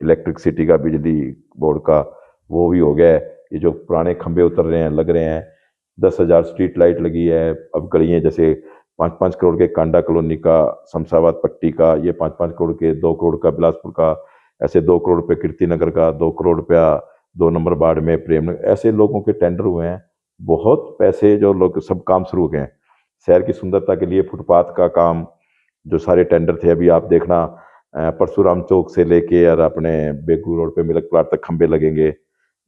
इलेक्ट्रिसिटी का, बिजली बोर्ड का, वो भी हो गया है। ये जो पुराने खंभे उतर रहे हैं, लग रहे हैं, 10,000 स्ट्रीट लाइट लगी है। अब गलियां जैसे 5-5 करोड़ के कांडा कॉलोनी का, शमशाबाद पट्टी का, ये 5-5 करोड़ के, 2 करोड़ का बिलासपुर का, ऐसे 2 करोड़ रुपये कीर्ति नगर का, 2 करोड़ रुपया 2 नंबर वार्ड में प्रेम नगर, ऐसे लोगों के टेंडर हुए हैं। बहुत पैसे जो लोग, सब काम शुरू हो गए हैं। शहर की सुंदरता के लिए फुटपाथ का काम, जो सारे टेंडर थे, अभी आप देखना परशुराम चौक से लेके और अपने बेगू रोड पे मिल्क प्लाट तक खंबे लगेंगे।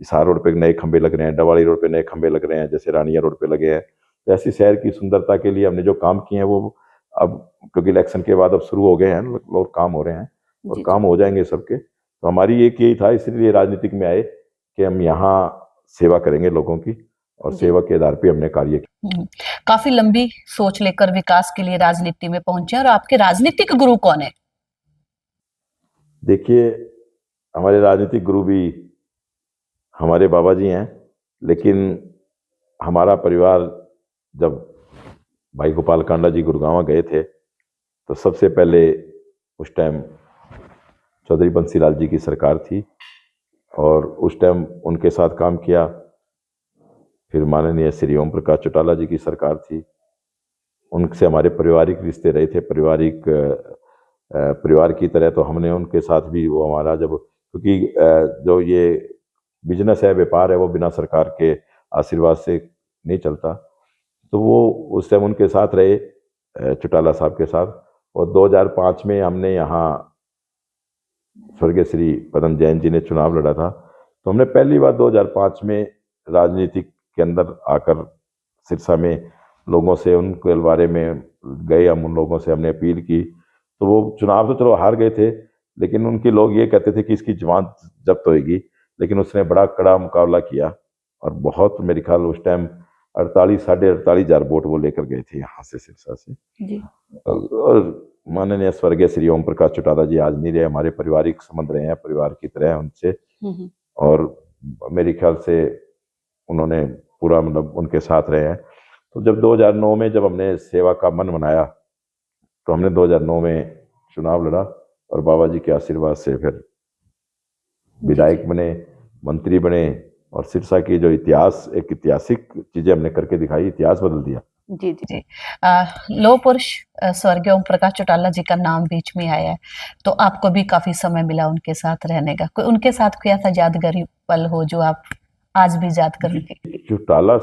हिसार रोड पे नए खंबे लग रहे हैं, डवाड़ी रोड पे नए खंबे लग रहे हैं, जैसे रानिया रोड पे लगे हैं। तो ऐसी शहर की सुंदरता के लिए हमने जो काम किए हैं वो अब, क्योंकि इलेक्शन के बाद अब शुरू हो गए हैं और काम हो रहे हैं, और जी, काम जी। हो जाएंगे सबके। तो हमारी एक यही था, इसलिए राजनीतिक में आए कि हम यहाँ सेवा करेंगे लोगों की, और जी। सेवा के आधार पे हमने कार्य किया। हुँ। काफी लंबी सोच लेकर विकास के लिए राजनीति में पहुंचे, और आपके राजनीतिक गुरु कौन है? देखिए, हमारे राजनीतिक गुरु भी हमारे बाबा जी हैं, लेकिन हमारा परिवार जब भाई गोपाल कांडा जी गुड़गांव गए थे तो सबसे पहले उस टाइम चौधरी बंसीलाल जी की सरकार थी और उस टाइम उनके साथ काम किया। फिर माननीय श्री ओम प्रकाश चौटाला जी की सरकार थी, उनसे हमारे पारिवारिक रिश्ते रहे थे, परिवार की तरह। तो हमने उनके साथ भी, वो हमारा जब, क्योंकि जो ये बिजनेस है, व्यापार है, वो बिना सरकार के आशीर्वाद से नहीं चलता, तो वो उस टाइम उनके साथ रहे, चौटाला साहब के साथ। और 2005 में हमने यहाँ स्वर्गीय श्री पदम जैन जी ने चुनाव लड़ा था, तो हमने पहली बार 2005 में राजनीति के अंदर आकर सिरसा में लोगों से उनके बारे में गए, हम उन लोगों से हमने अपील की। तो वो चुनाव तो चलो हार गए थे, लेकिन उनके लोग ये कहते थे कि इसकी जमानत जब्त होएगी, लेकिन उसने बड़ा कड़ा मुकाबला किया और बहुत, मेरे ख्याल उस टाइम 48,000 वोट वो लेकर गए थे यहाँ से, सिरसा से जी। और माननीय स्वर्गीय श्री ओम प्रकाश चौटाला जी आज नहीं रहे, हमारे पारिवारिक संबंध रहे हैं, परिवार की तरह हैं उनसे। और मेरे ख्याल से उन्होंने पूरा, मतलब उनके साथ रहे हैं। तो जब 2009 में जब हमने सेवा का मन बनाया, तो हमने 2009 में चुनाव लड़ा और बाबा जी के आशीर्वाद से फिर विधायक बने, मंत्री बने, और सिरसा की जो इतिहास, एक ऐतिहासिक चीजें हमने करके दिखाई, इतिहास बदल दिया। जी जी जी। लौह पुरुष स्वर्गीय ओम प्रकाश चौटाला जी का नाम बीच में आया है, तो आपको भी काफी समय मिला उनके साथ रहने का। कोई उनके साथ कोई ऐसा यादगारी पल हो जो आप आज भी याद करेंगे? चौटाला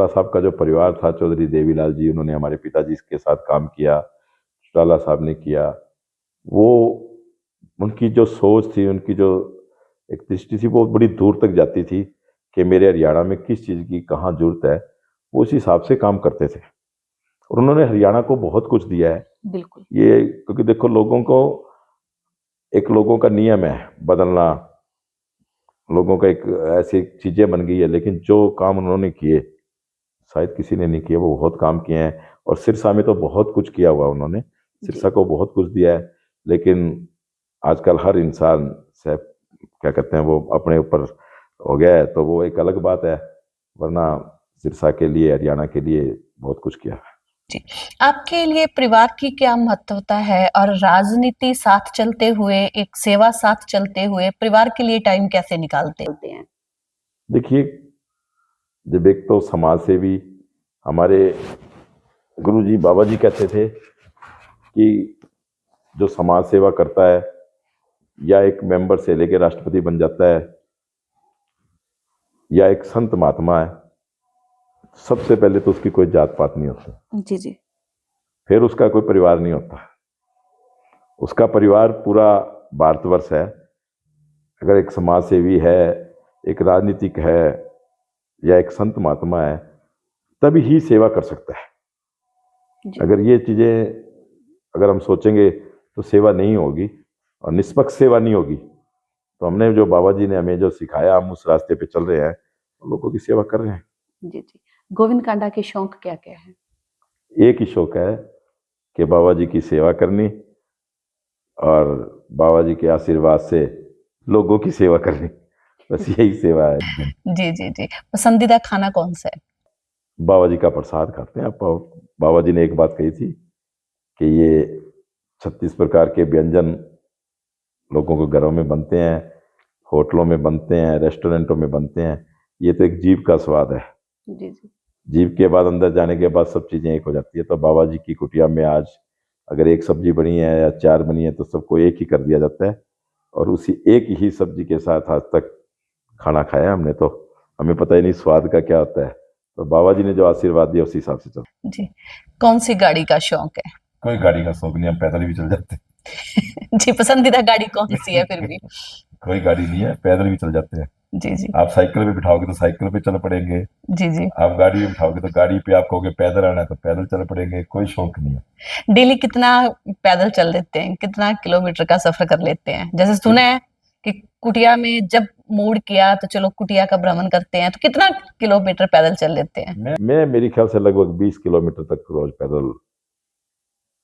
साहब का जो परिवार था, चौधरी देवीलाल जी, उन्होंने हमारे पिताजी के साथ काम किया, चौटाला साहब ने किया। वो, उनकी जो सोच थी, उनकी जो एक दृष्टि थी, वो बड़ी दूर तक जाती थी कि मेरे हरियाणा में किस चीज़ की कहाँ जरूरत है, वो उस हिसाब से काम करते थे। और उन्होंने हरियाणा को बहुत कुछ दिया है। बिल्कुल। ये, क्योंकि देखो, लोगों का नियम है बदलना, लोगों का एक ऐसी चीजें बन गई है, लेकिन जो काम उन्होंने किए शायद किसी ने नहीं किए, वो बहुत काम किए हैं। और सिरसा में तो बहुत कुछ किया हुआ उन्होंने, सिरसा को बहुत कुछ दिया है। लेकिन आजकल हर इंसान से, क्या कहते हैं, वो अपने ऊपर हो गया है, तो वो एक अलग बात है, वरना सिरसा के लिए, हरियाणा के लिए बहुत कुछ किया है। जी। आपके लिए परिवार की क्या महत्वता है, और राजनीति साथ चलते हुए, एक सेवा साथ चलते हुए परिवार के लिए टाइम कैसे निकालते हैं? देखिए, जब एक तो समाज सेवी, हमारे गुरुजी बाबा जी कहते थे कि जो समाज सेवा करता है, या एक मेंबर से लेके राष्ट्रपति बन जाता है, या एक संत महात्मा है, सबसे पहले तो उसकी कोई जात पात नहीं होती। जी जी। फिर उसका कोई परिवार नहीं होता, उसका परिवार पूरा भारतवर्ष है। अगर एक समाज सेवी है, एक राजनीतिक है, या एक संत महात्मा है, तभी ही सेवा कर सकता है। अगर ये चीजें अगर हम सोचेंगे तो सेवा नहीं होगी, और निष्पक्ष सेवा नहीं होगी। तो हमने, जो बाबा जी ने हमें जो सिखाया, हम उस रास्ते पे चल रहे हैं, लोगों की सेवा कर रहे हैं। जी जी। गोविंद कांडा के शौक क्या क्या है? एक ही शौक है कि बाबा जी की सेवा करनी, और बाबा जी के आशीर्वाद से लोगों की सेवा करनी, बस यही सेवा है। जी जी जी। पसंदीदा खाना कौन सा है? बाबा जी का प्रसाद खाते हैं। बाबा जी ने एक बात कही थी कि ये 36 प्रकार के व्यंजन लोगों के घरों में बनते हैं, होटलों में बनते हैं, रेस्टोरेंटों में बनते हैं, ये तो एक जीभ का स्वाद है। जी जी। जीभ के बाद अंदर जाने के बाद सब चीजें एक हो जाती है। तो बाबा जी की कुटिया में आज अगर एक सब्जी बनी है या 4 बनी है, तो सबको एक ही कर दिया जाता है, और उसी एक ही सब्जी के साथ आज तक खाना खाया हमने, तो हमें पता ही नहीं स्वाद का क्या होता है। तो बाबा जी ने जो आशीर्वाद दिया, उसी हिसाब से चल। जी। कौन सी गाड़ी का शौक है? कोई गाड़ी का शौक नहीं, हम पैदल भी चल जाते हैं। जी। पसंदीदा गाड़ी कौन सी है फिर भी? कोई गाड़ी नहीं है, पैदल भी चल जाते हैं। जी जी। आप साइकिल पे बिठाओगे तो साइकिल पे चल पड़ेंगे, जी जी। आप गाड़ी में बिठाओगे तो गाड़ी पे, आप कहोगे पैदल आना है तो पैदल चल पड़ेंगे, कोई शौक नहीं है। डेली कितना पैदल चल लेते हैं, कितना किलोमीटर का सफर कर लेते हैं? जैसे सुना है कि कुटिया में जब मूड किया तो चलो कुटिया का भ्रमण करते हैं, तो कितना किलोमीटर पैदल चल लेते हैं? मैं मेरे ख्याल से लगभग 20 किलोमीटर तक रोज पैदल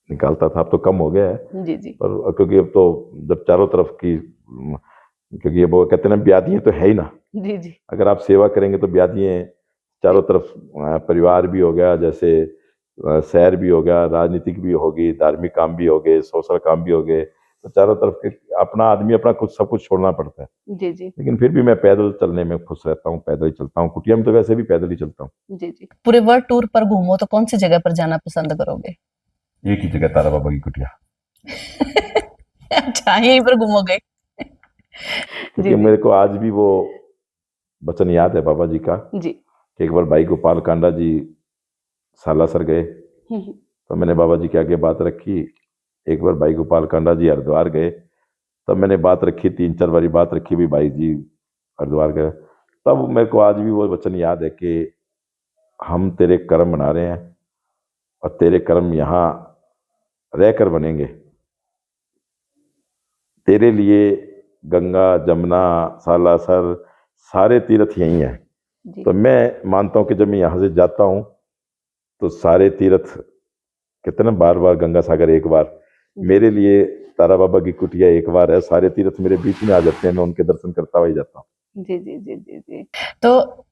निकालता था। अब तो कम हो गया है, जी जी पर क्योंकि अब तो जब चारों तरफ की क्योंकि वो कहते हैं ना ब्याधियां तो है ही ना। जी जी अगर आप सेवा करेंगे तो ब्याधियां चारों तरफ परिवार भी हो गया, जैसे शहर भी हो गया, राजनीतिक भी होगी, धार्मिक काम भी हो गए, सोशल काम भी हो गए, तो चारों तरफ के अपना आदमी अपना कुछ सब कुछ छोड़ना पड़ता है। जी जी लेकिन फिर भी मैं पैदल चलने में खुश रहता हूँ, पैदल ही चलता हूँ। कुटिया में तो वैसे भी पैदल ही चलता हूँ। जी जी पूरे वर्ल्ड टूर पर घूमो तो कौन सी जगह पर जाना पसंद करोगे? एक ही जगह, तारा बाबा की कुटिया। अच्छा, यहीं पर घूमोगे? क्योंकि मेरे को आज भी वो वचन याद है बाबा जी का जी कि एक बार भाई गोपाल कांडा जी सालासर गए, तो मैंने बाबा जी के आगे बात रखी। एक बार भाई गोपाल कांडा जी हरिद्वार गए, तब मैंने बात रखी, 3-4 बारी बात रखी भी भाई जी हरिद्वार गए। तब मेरे को आज भी वो वचन याद है कि हम तेरे कर्म बना रहे हैं और तेरे कर्म यहाँ रहकर बनेंगे। तेरे लिए गंगा जमुना सालासर सारे तीर्थ यही हैं। तो मैं मानता हूँ कि जब मैं यहाँ से जाता हूँ तो सारे तीर्थ, कहते ना बार बार गंगा सागर एक बार, मेरे लिए तारा बाबा की कुटिया एक बार है। सारे तीर्थ मेरे बीच में आ जाते हैं, मैं उनके दर्शन करता हुआ ही जाता हूँ। जी जी जी जी जी तो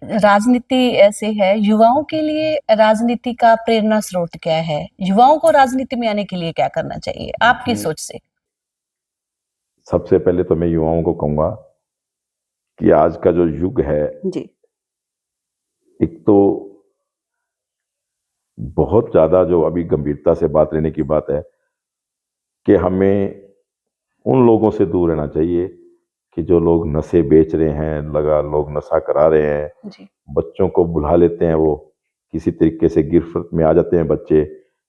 राजनीति ऐसे है, युवाओं के लिए राजनीति का प्रेरणा स्रोत क्या है? युवाओं को राजनीति में आने के लिए क्या करना चाहिए आपकी सोच से? सबसे पहले तो मैं युवाओं को कहूंगा कि आज का जो युग है, जी एक तो बहुत ज्यादा जो अभी गंभीरता से बात लेने की बात है कि हमें उन लोगों से दूर रहना चाहिए कि जो लोग नशे बेच रहे हैं, लगा लोग नशा करा रहे हैं, जी बच्चों को बुला लेते हैं, वो किसी तरीके से गिरफ्त में आ जाते हैं बच्चे।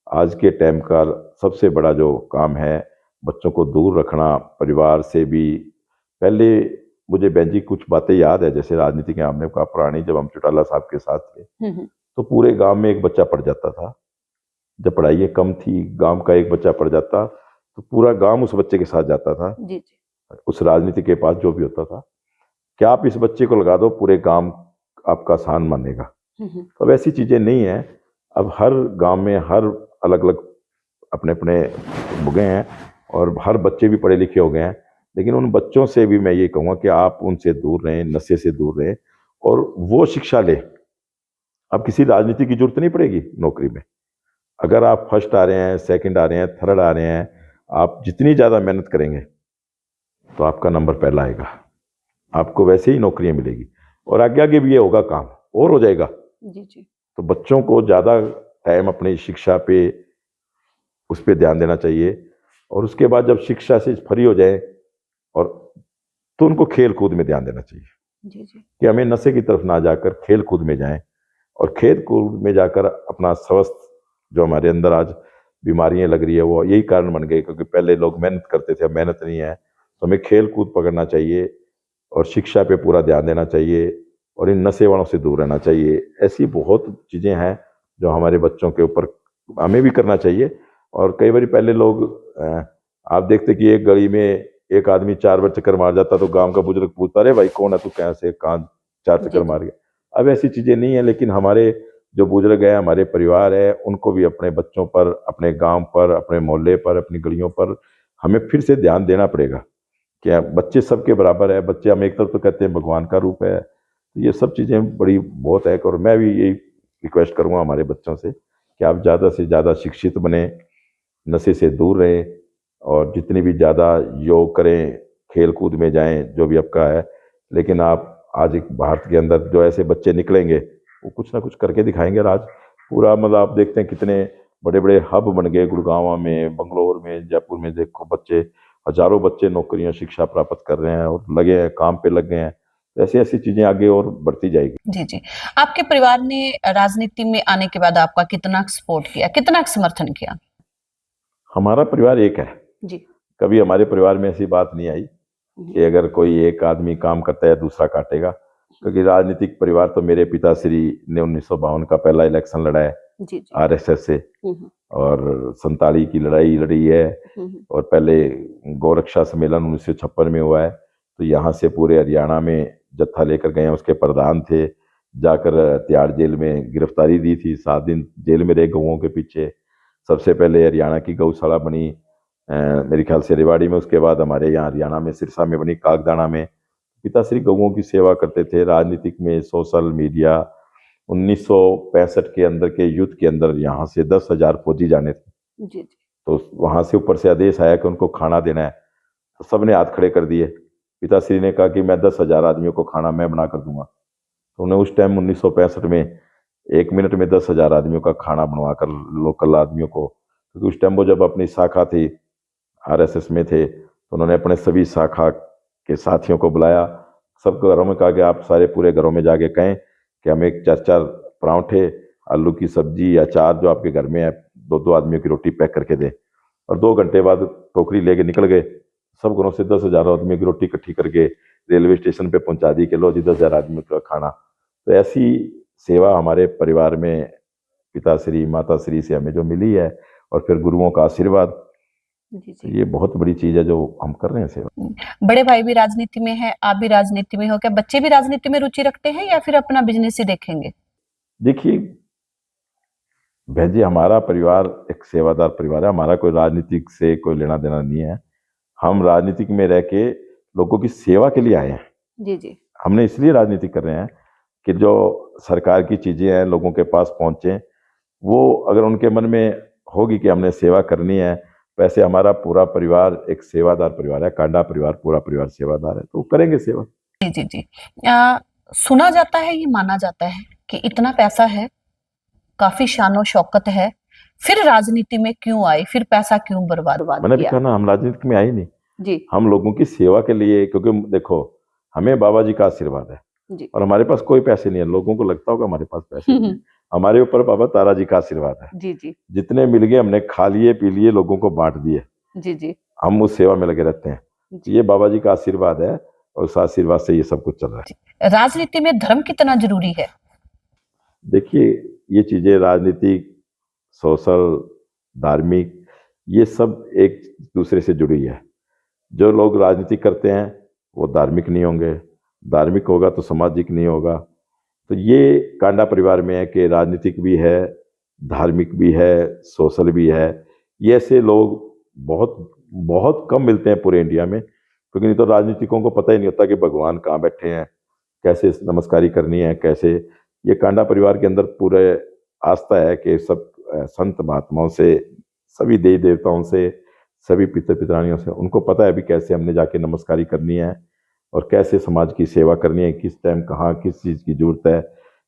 आज के टाइम का सबसे बड़ा जो काम है बच्चों को दूर रखना परिवार से भी। पहले मुझे बहन जी कुछ बातें याद है, जैसे राजनीति के आपने कहा पुरानी, जब हम चौटाला साहब के साथ थे तो पूरे गांव में एक बच्चा पढ़ जाता था। जब पढ़ाइयाँ कम थी, गांव का एक बच्चा पढ़ जाता तो पूरा गांव उस बच्चे के साथ जाता था, जी जी उस राजनीति के पास जो भी होता था, क्या आप इस बच्चे को लगा दो पूरे गांव आपका सान मानेगा। तो अब ऐसी चीजें नहीं है। अब हर गांव में हर अलग अलग अपने अपने हो गए हैं और हर बच्चे भी पढ़े लिखे हो गए हैं। लेकिन उन बच्चों से भी मैं ये कहूँगा कि आप उनसे दूर रहें, नशे से दूर रहें और वो शिक्षा ले। अब किसी राजनीति की जरूरत नहीं पड़ेगी नौकरी में। अगर आप फर्स्ट आ रहे हैं, सेकंड आ रहे हैं, थर्ड आ रहे हैं, आप जितनी ज़्यादा मेहनत करेंगे तो आपका नंबर पहला आएगा, आपको वैसे ही नौकरियां मिलेगी और आगे आगे भी ये होगा, काम और हो जाएगा। जी जी तो बच्चों को ज़्यादा टाइम अपनी शिक्षा पे उस पर ध्यान देना चाहिए और उसके बाद जब शिक्षा से फ्री हो जाए और तो उनको खेल कूद में ध्यान देना चाहिए जी जी कि हमें नशे की तरफ ना जाकर खेल कूद में जाएं और खेल कूद में जाकर अपना स्वस्थ, जो हमारे अंदर आज बीमारियां लग रही है वो यही कारण बन गए, क्योंकि पहले लोग मेहनत करते थे, अब मेहनत नहीं है। तो हमें खेल कूद पकड़ना चाहिए और शिक्षा पे पूरा ध्यान देना चाहिए और इन नशे वालों से दूर रहना चाहिए। ऐसी बहुत चीज़ें हैं जो हमारे बच्चों के ऊपर हमें भी करना चाहिए। और कई बार पहले लोग आप देखते कि एक गली में एक आदमी 4 बार चक्कर मार जाता तो गांव का बुजुर्ग पूछता, अरे भाई कौन है तू, कैसे कहाँ 4 चक्कर मार गया। अब ऐसी चीज़ें नहीं है, लेकिन हमारे जो बुजुर्ग हैं, हमारे परिवार है, उनको भी अपने बच्चों पर, अपने गांव पर, अपने मोहल्ले पर, अपनी गलियों पर हमें फिर से ध्यान देना पड़ेगा। क्या बच्चे सबके बराबर है, बच्चे हम एक तरफ तो कहते हैं भगवान का रूप है, तो ये सब चीज़ें बड़ी बहुत है। और मैं भी यही रिक्वेस्ट करूँगा हमारे बच्चों से कि आप ज़्यादा से ज़्यादा शिक्षित बने, नशे से दूर रहें और जितनी भी ज़्यादा योग करें, खेल कूद में जाएं, जो भी आपका है। लेकिन आप आज एक भारत के अंदर जो ऐसे बच्चे निकलेंगे वो कुछ ना कुछ करके दिखाएंगे। आज पूरा मतलब आप देखते हैं कितने बड़े बड़े हब बन गए, गुड़गांव में, बंगलोर में, जयपुर में, देखो बच्चे, हजारों बच्चे नौकरियां शिक्षा प्राप्त कर रहे हैं और लगे हैं, काम पे लग गए हैं। ऐसी ऐसी चीजें आगे और बढ़ती जाएगी। जी जी आपके परिवार ने राजनीति में आने के बाद आपका कितना सपोर्ट किया, कितना समर्थन किया? हमारा परिवार एक है जी कभी हमारे परिवार में ऐसी बात नहीं आई कि अगर कोई एक आदमी काम करता है दूसरा काटेगा, क्योंकि राजनीतिक परिवार तो मेरे पिताश्री ने 1952 का पहला इलेक्शन लड़ा है जी जी आरएसएस से और 47 की लड़ाई लड़ी है और पहले गौरक्षा सम्मेलन 1956 में हुआ है। तो यहाँ से पूरे हरियाणा में जत्था लेकर गए हैं। उसके प्रधान थे, जाकर तिहाड़ जेल में गिरफ्तारी दी थी, 7 दिन जेल में रहे गऊओं के पीछे। सबसे पहले हरियाणा की गौशाला बनी मेरे ख्याल से रेवाड़ी में, उसके बाद हमारे यहाँ हरियाणा में सिरसा में बनी, कागदाना में। पिताश्री गऊओं की सेवा करते थे। राजनीतिक में, सोशल मीडिया, 1965 के अंदर के युद्ध के अंदर यहाँ से 10,000 फौजी जाने थे। जी जी। तो वहां से ऊपर से आदेश आया कि उनको खाना देना है, तो सबने हाथ खड़े कर दिए। पिताश्री ने कहा कि मैं 10,000 आदमियों को खाना मैं बना कर दूंगा। तो उन्हें उस टाइम 1965 में 1 मिनट में 10,000 आदमियों का खाना बनवा कर, लोकल आदमियों को, क्योंकि उस टाइम वो जब अपनी शाखा थी आरएसएस में थे, तो उन्होंने अपने सभी शाखा के साथियों को बुलाया, सब घरों में कहा कि आप सारे पूरे घरों में जाके कहें कि हमें 4-4 परांठे, आलू की सब्जी, अचार जो आपके घर में है, 2-2 आदमियों की रोटी पैक करके दें। और 2 घंटे बाद टोकरी लेके निकल गए। सब घरों से 10,000 आदमियों की रोटी इकट्ठी करके रेलवे स्टेशन पे पहुंचा दी कि लो जी 10,000 आदमियों का खाना। तो ऐसी सेवा हमारे परिवार में पिताश्री माताश्री से हमें जो मिली है, और फिर गुरुओं का आशीर्वाद, जी तो जी। ये बहुत बड़ी चीज है जो हम कर रहे हैं सेवा। बड़े भाई भी राजनीति में है, आप भी राजनीति में हो, क्या बच्चे भी राजनीति में रुचि रखते हैं या फिर अपना बिजनेस ही देखेंगे? देखिए बहन जी, हमारा परिवार एक सेवादार परिवार है। हमारा कोई राजनीतिक से कोई लेना देना नहीं है। हम राजनीतिक में रह के लोगों की सेवा के लिए आए हैं। जी जी। हमने इसलिए राजनीति कर रहे हैं कि जो सरकार की चीजें हैं लोगों के पास पहुंचे, वो अगर उनके मन में होगी कि हमने सेवा करनी है, वैसे हमारा पूरा परिवार एक सेवादार परिवार है। कांडा परिवार, पूरा परिवार सेवादार है, तो करेंगे सेवा। जी जी जी। सुना जाता है, ये माना जाता है कि इतना पैसा है, काफी शानो शौकत है, फिर राजनीति में क्यों आए, फिर पैसा क्यों बर्बाद मैंने भी किया? कहा ना, हम राजनीति में आए नहीं, जी हम लोगों की सेवा के लिए। क्योंकि देखो, हमें बाबा जी का आशीर्वाद है, जी। और हमारे पास कोई पैसे नहीं है। लोगों को लगता होगा हमारे पास पैसे नहीं है, हमारे ऊपर बाबा तारा जी का आशीर्वाद है। जी जी। जितने मिल गए हमने खा लिए, पी लिए, लोगों को बांट दिए। जी जी। हम उस सेवा में लगे रहते हैं। ये बाबा जी का आशीर्वाद है, और उस आशीर्वाद से ये सब कुछ चल रहा है। राजनीति में धर्म कितना जरूरी है? देखिए, ये चीजें राजनीतिक, सोशल, धार्मिक, ये सब एक दूसरे से जुड़ी है। जो लोग राजनीति करते हैं वो धार्मिक नहीं होंगे, धार्मिक होगा तो सामाजिक नहीं होगा। तो ये कांडा परिवार में है कि राजनीतिक भी है, धार्मिक भी है, सोशल भी है। ये ऐसे लोग बहुत बहुत कम मिलते हैं पूरे इंडिया में, क्योंकि नहीं तो राजनीतिकों को पता ही नहीं होता कि भगवान कहाँ बैठे हैं, कैसे नमस्कारी करनी है, कैसे। ये कांडा परिवार के अंदर पूरे आस्था है कि सब संत महात्माओं से, सभी देवी देवताओं से, सभी पितर पितरानियों से, उनको पता है अभी कैसे हमने जाके नमस्कारी करनी है, और कैसे समाज की सेवा करनी है, किस टाइम कहाँ किस चीज़ की जरूरत है।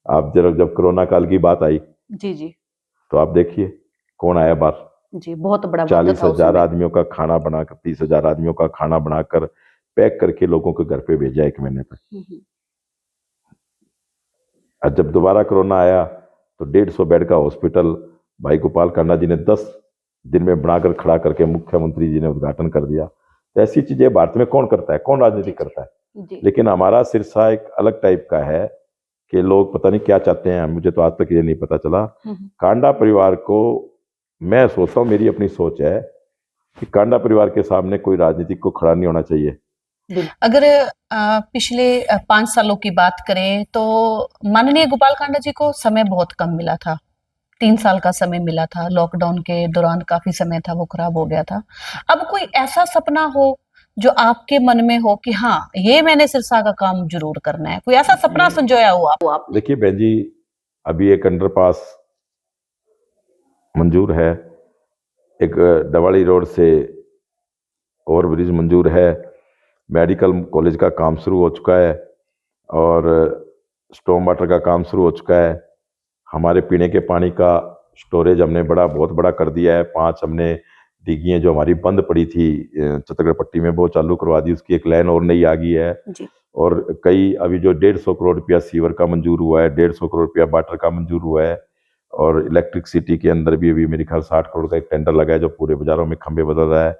आप जरा, जब कोरोना काल की बात आई, जी जी। तो आप देखिए कौन आया बाहर। जी, बहुत बड़ा 40,000 आदमियों का खाना बनाकर, 30,000 आदमियों का खाना बनाकर पैक करके लोगों के घर पे भेजा 1 महीने तक। और जब दोबारा कोरोना आया तो 150 बेड का हॉस्पिटल भाई गोपाल कांडा जी ने 10 दिन में बनाकर खड़ा करके मुख्यमंत्री जी ने उद्घाटन कर दिया। तो ऐसी चीजें भारत में कौन करता है, कौन राजनीति करता है? लेकिन हमारा सिरसा एक अलग टाइप का है कि लोग पता नहीं क्या चाहते हैं, मुझे तो आज तक ये नहीं पता चला। कांडा परिवार को, मैं सोचता हूँ, मेरी अपनी सोच है कि कांडा परिवार के सामने कोई राजनीतिक को खड़ा नहीं होना चाहिए। अगर पिछले 5 सालों की बात करें तो माननीय गोपाल कांडा जी को समय बहुत कम मिला था। 3 साल का समय मिला था, लॉकडाउन के दौरान काफी समय था, वो खराब हो गया था। अब कोई ऐसा सपना हो जो आपके मन में हो कि हाँ, ये मैंने सिरसा का काम जरूर करना है, कोई ऐसा सपना संजोया हुआ आपने? देखिए बहन जी, अभी एक अंडरपास मंजूर है, एक डवाड़ी रोड से ओवर ब्रिज मंजूर है, मेडिकल कॉलेज का काम शुरू हो चुका है, और स्टॉर्म वाटर का काम शुरू हो चुका है। हमारे पीने के पानी का स्टोरेज हमने बहुत बड़ा कर दिया है। 5 हमने डिग्गियाँ जो हमारी बंद पड़ी थी छत्तीसगढ़ पट्टी में, वो चालू करवा दी, उसकी एक लाइन और नई आ गई है जी। और कई अभी जो 150 करोड़ रुपया सीवर का मंजूर हुआ है, 150 करोड़ रुपया वाटर का मंजूर हुआ है, और इलेक्ट्रिसिटी के अंदर भी अभी मेरे ख्याल 60 करोड़ का एक टेंडर लगा है जो पूरे बाजारों में खंभे बदल रहा है।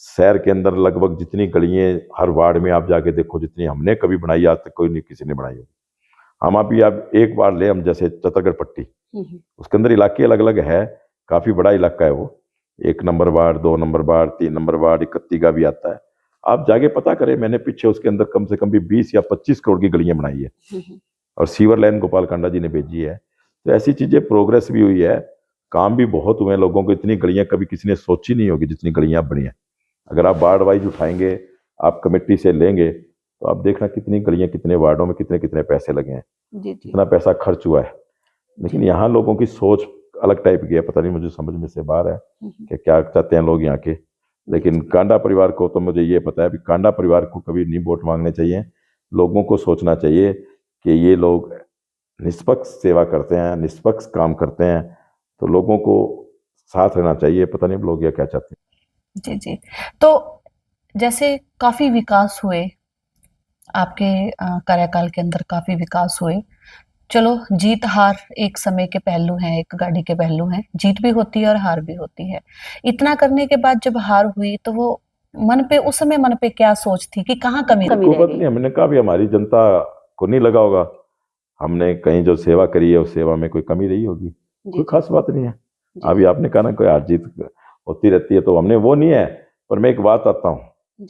शहर के अंदर लगभग जितनी गलियां, हर वार्ड में आप जाके देखो, जितनी हमने कभी बनाई आज तक कोई नहीं, किसी ने बनाई होगी। हम अभी आप एक बार ले, हम जैसे छत्तीसगढ़ पट्टी, उसके अंदर इलाके अलग अलग है, काफी बड़ा इलाका है वो, 1 number ward, 2 number ward, 3 number ward, 31 का भी आता है। आप जाके पता करें, मैंने पीछे उसके अंदर कम से कम भी 20 या 25 करोड़ की गलियां बनाई है और सीवर लाइन गोपाल कांडा जी ने भेजी है। तो ऐसी चीजें प्रोग्रेस भी हुई है, काम भी बहुत हुए हैं लोगों को। इतनी गलियां कभी किसी ने सोची नहीं होगी जितनी गलियां बनी है। अगर आप वार्ड वाइज उठाएंगे, आप कमेटी से लेंगे, तो आप देखना कितनी गलियां, कितने वार्डों में कितने कितने पैसे लगे हैं, जी जी कितना पैसा खर्च हुआ है। लेकिन यहाँ लोगों की सोच अलग टाइप की है, पता नहीं, मुझे समझ में से बाहर है कि क्या चाहते हैं लोग यहाँ के। लेकिन कांडा परिवार को तो मुझे ये पता है कि कांडा परिवार को कभी नहीं वोट मांगने चाहिए। लोगों को सोचना चाहिए कि ये लोग निष्पक्ष सेवा करते हैं, निष्पक्ष काम करते हैं, तो लोगों को साथ रहना चाहिए। पता नहीं लोग ये क्या चाहते हैं। जी जी। तो जैसे काफी विकास हुए आपके कार्यकाल के अंदर, काफी विकास हुए। चलो, जीत हार एक समय के पहलू हैं, एक गाड़ी के पहलू हैं। जीत भी होती है और हार भी होती है। इतना करने के बाद जब हार हुई तो वो मन पे, उस समय मन पे क्या सोच थी कि कहाँ कमी कोई बात नहीं, हमने कहा भी हमारी जनता को नहीं लगा होगा, हमने कहीं जो सेवा करी है उस सेवा में कोई कमी रही होगी, कोई खास बात नहीं है। अभी आपने कहा ना कोई हार जीत होती रहती है, तो हमने वो नहीं है। पर मैं एक बात आता हूँ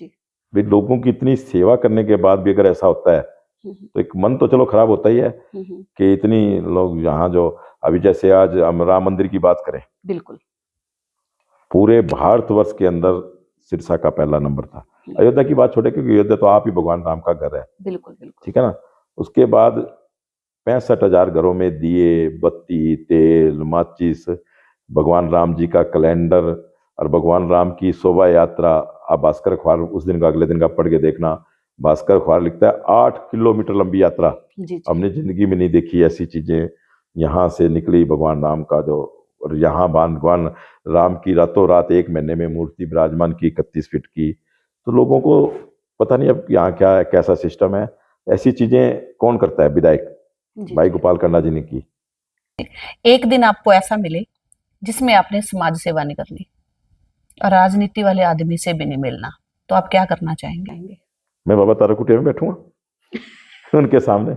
भी, लोगों की इतनी सेवा करने के बाद भी अगर ऐसा होता है तो एक मन तो चलो खराब होता ही है कि इतनी लोग यहाँ जो, अभी जैसे आज हम राम मंदिर की बात करें, बिल्कुल पूरे भारतवर्ष के अंदर सिरसा का पहला नंबर था। अयोध्या की बात छोड़े, क्योंकि अयोध्या तो आप ही भगवान राम का घर है, बिल्कुल बिल्कुल, ठीक है ना। उसके बाद 65,000 घरों में दिए, बत्ती, तेल, माचिस, भगवान राम जी का कैलेंडर और भगवान राम की शोभा यात्रा। आप भास्कर अखबार उस दिन का, अगले दिन का पढ़ के देखना, भास्कर अखबार लिखता है 8 किलोमीटर लंबी यात्रा। हमने जिंदगी में नहीं देखी ऐसी चीजें। यहाँ से निकली भगवान राम का जो, और यहाँ भगवान राम की रातों रात 1 महीने में मूर्ति विराजमान की 31 फीट की। तो लोगों को पता नहीं अब यहाँ क्या कैसा सिस्टम है। ऐसी चीजें कौन करता है? विधायक भाई गोपाल कांडा जी ने की। एक दिन आपको ऐसा मिले जिसमें आपने समाज सेवा नहीं करनी और राजनीति वाले आदमी से भी नहीं मिलना, तो आप क्या करना चाहेंगे? मैं बाबा ताराकुटिया में बैठूंगा उनके सामने।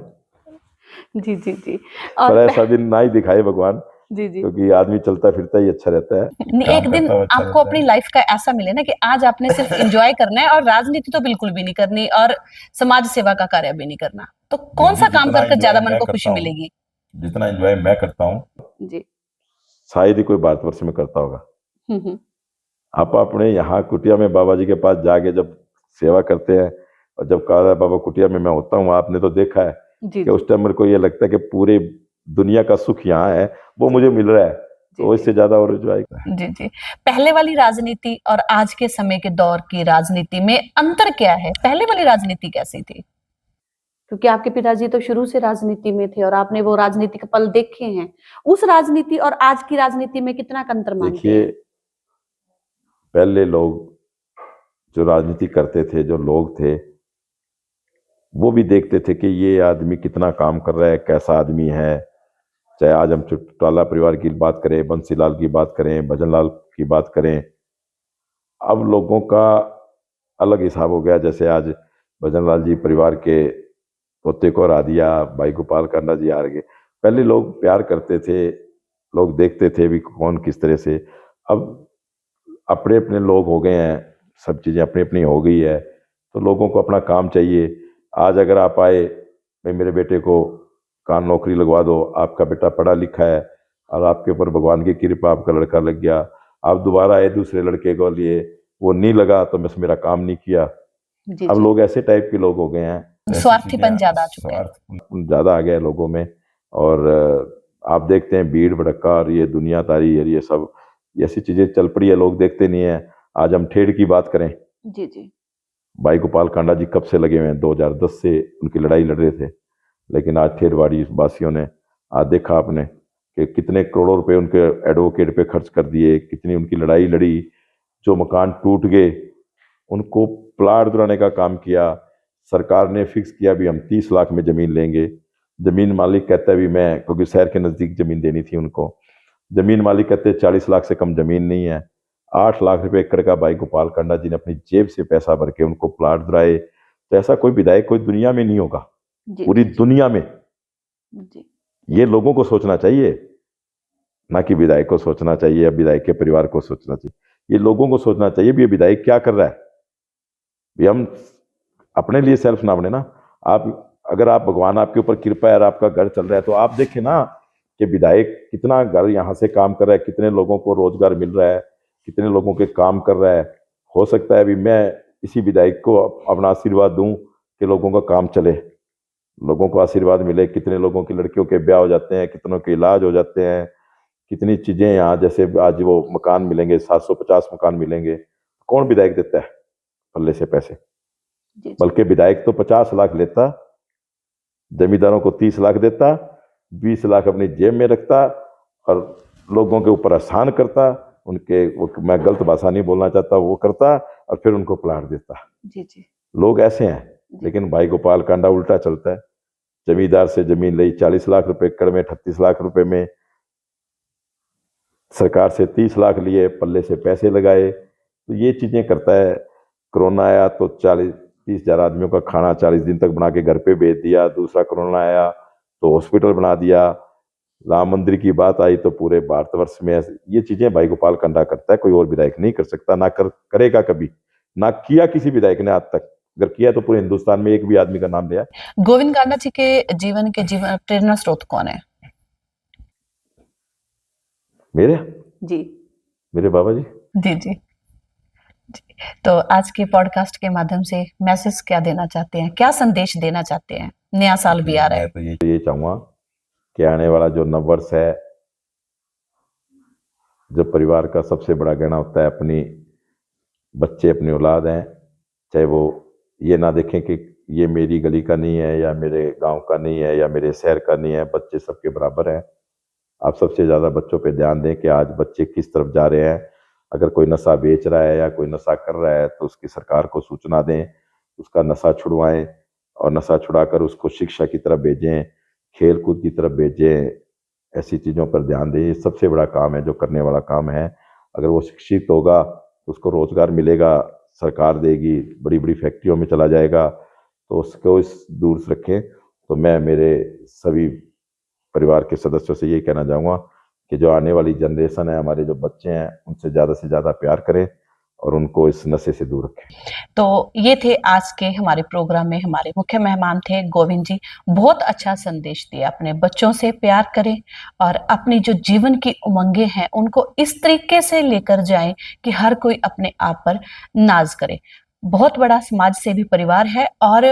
जी जी जी। पर ऐसा दिन ना ही दिखाए भगवान, जी जी, क्योंकि आदमी चलता फिरता ही अच्छा रहता है। एक दिन आपको अपनी लाइफ का ऐसा मिले ना कि आज आपने सिर्फ एंजॉय करना है और राजनीति तो बिल्कुल भी नहीं करनी और समाज सेवा का कार्य भी नहीं करना, तो कौन सा काम करके ज्यादा मन को खुशी मिलेगी? जितना एंजॉय मैं करता हूँ जी, शायद ही कोई भारतवर्ष में करता होगा। आप अपने यहाँ कुटिया में बाबा जी के पास जाके जब सेवा करते हैं, और जब कहा बाबा कुटिया में मैं होता हूँ, आपने तो देखा है कि उस टाइम मेरे को ये लगता है कि पूरे दुनिया का सुख यहाँ है, वो मुझे मिल रहा है, तो इससे ज्यादा और एंजॉय। जी जी। पहले वाली राजनीति और आज के समय के दौर की राजनीति में अंतर क्या है? पहले वाली राजनीति कैसी थी? क्योंकि आपके पिताजी तो शुरू से राजनीति में थे और आपने वो राजनीति के पल देखे हैं। उस राजनीति और आज की राजनीति में कितना अंतर मानते हैं? देखिए, पहले लोग जो राजनीति करते थे, जो लोग थे, वो भी देखते थे कि ये आदमी कितना काम कर रहा है, कैसा आदमी है। चाहे आज हम चौटाला परिवार की बात करें, बंसीलाल की बात करें, भजनलाल की बात करें, अब लोगों का अलग हिसाब हो गया। जैसे आज भजनलाल जी परिवार के पोते को हरा दिया, भाई गोपाल कांडा जी हार गए। पहले लोग प्यार करते थे, लोग देखते थे भी कौन किस तरह से। अब अपने अपने लोग हो गए हैं, सब चीज़ें अपनी अपनी हो गई है, तो लोगों को अपना काम चाहिए। आज अगर आप आए, मैं मेरे बेटे को कान नौकरी लगवा दो, आपका बेटा पढ़ा लिखा है और आपके ऊपर भगवान की कृपा, आपका लड़का लग गया, आप दोबारा आए दूसरे लड़के को लिए, वो नहीं लगा तो बस मेरा काम नहीं किया। अब लोग ऐसे टाइप के लोग हो गए हैं, स्वार्थीपन ज्यादा आ चुका है, ज्यादा आ गया है लोगों में। और आप देखते हैं भीड़ भड़का और ये दुनियादारी और ये सब ऐसी चीजें चल पड़ी है, लोग देखते नहीं है। आज हम ठेठ की बात करें, जी जी, भाई गोपाल कांडा जी कब से लगे हुए हैं? 2010 से उनकी लड़ाई लड़ रहे थे, लेकिन आज ठेठवाड़ी वासियों ने आज देखा आपने कि कितने करोड़ों रुपए उनके एडवोकेट पे खर्च कर दिए, कितनी उनकी लड़ाई लड़ी। जो मकान टूट गए उनको प्लाट दिलाने का काम किया। सरकार ने फिक्स किया भी हम 30 लाख में जमीन लेंगे। जमीन मालिक कहता है भी मैं, क्योंकि शहर के नजदीक जमीन देनी थी उनको, जमीन मालिक कहते 40 लाख से कम जमीन नहीं है। 8 लाख रुपए एकड़ का भाई गोपाल कांडा जी ने अपनी जेब से पैसा भर के उनको प्लाट दिलाए। तो ऐसा कोई विधायक कोई दुनिया में नहीं होगा, पूरी दुनिया में। ये लोगों को सोचना चाहिए, ना कि विधायक को सोचना चाहिए या विधायक के परिवार को सोचना चाहिए। ये लोगों को सोचना चाहिए भी ये विधायक क्या कर रहा है। भी हम अपने लिए सेल्फ ना बने ना। आप अगर आप भगवान आपके ऊपर कृपा है और आपका घर चल रहा है तो आप देखें ना कि विधायक कितना घर यहाँ से काम कर रहा है, कितने लोगों को रोजगार मिल रहा है, कितने लोगों के काम कर रहा है। हो सकता है अभी मैं इसी विधायक को अपना आशीर्वाद दूं कि लोगों का काम चले, लोगों को आशीर्वाद मिले। कितने लोगों की लड़कियों के ब्याह हो जाते हैं, कितनों के इलाज हो जाते हैं, कितनी चीजें यहाँ, जैसे आज वो मकान मिलेंगे 750 मकान मिलेंगे, कौन विधायक देता है पल्ले से पैसे? बल्कि विधायक तो 50 लाख लेता, जमींदारों को 30 लाख देता, 20 लाख अपनी जेब में रखता और लोगों के ऊपर एहसान करता, उनके मैं गलत भाषा नहीं बोलना चाहता, वो करता और फिर उनको प्लाट देता। जी जी लोग ऐसे हैं। लेकिन भाई गोपाल कांडा उल्टा चलता है। जमींदार से जमीन ली 40 लाख रुपए एकड़ में, 38 लाख रुपए में, सरकार से 30 लाख लिए, पल्ले से पैसे लगाए, तो ये चीजें करता है। कोरोना आया तो 40-30 हजार आदमियों का खाना 40 दिन तक बना के घर पे भेज दिया। दूसरा कोरोना आया तो हॉस्पिटल बना दिया। राम मंदिर की बात आई तो पूरे भारतवर्ष में ये चीजें भाई गोपाल कांडा करता है, कोई और विधायक नहीं कर सकता, ना करेगा कभी, ना किया किसी विधायक ने आज तक। अगर किया तो पूरे हिंदुस्तान में एक भी आदमी का नाम लिया। गोविंद कांडा जी के जीवन प्रेरणा स्रोत कौन है? मेरे जी मेरे बाबा जी। जी जी जी। तो आज के पॉडकास्ट के माध्यम से मैसेज क्या देना चाहते हैं, क्या संदेश देना चाहते हैं? नया साल भी आ रहा है। तो ये चाहूंगा कि आने वाला जो नववर्ष है, जो परिवार का सबसे बड़ा गहना होता है, अपनी बच्चे, अपनी औलाद हैं, चाहे वो ये ना देखें कि ये मेरी गली का नहीं है या मेरे गांव का नहीं है या मेरे शहर का नहीं है, बच्चे सबके बराबर हैं। आप सबसे ज़्यादा बच्चों पे ध्यान दें कि आज बच्चे किस तरफ जा रहे हैं। अगर कोई नशा बेच रहा है या कोई नशा कर रहा है तो उसकी सरकार को सूचना दें, उसका नशा छुड़वाएं और नशा छुड़ाकर उसको शिक्षा की तरफ भेजें, खेल कूद की तरफ भेजें। ऐसी चीज़ों पर ध्यान दें। ये सबसे बड़ा काम है जो करने वाला काम है। अगर वो शिक्षित होगा तो उसको रोजगार मिलेगा, सरकार देगी, बड़ी बड़ी फैक्ट्रियों में चला जाएगा, तो उसको इस दूर से रखें। तो मैं मेरे सभी परिवार के सदस्यों से ये कहना चाहूँगा कि जो आने वाली जनरेशन है, हमारे जो बच्चे हैं, उनसे ज़्यादा से ज़्यादा प्यार करें और उनको इस नशे से दूर रखें। तो ये थे आज के हमारे प्रोग्राम में हमारे मुख्य मेहमान थे गोविंद जी। बहुत अच्छा संदेश दिया, अपने बच्चों से प्यार करें और अपनी जो जीवन की उमंगें हैं उनको इस तरीके से लेकर जाएं कि हर कोई अपने आप पर नाज करे। बहुत बड़ा समाज सेवी परिवार है और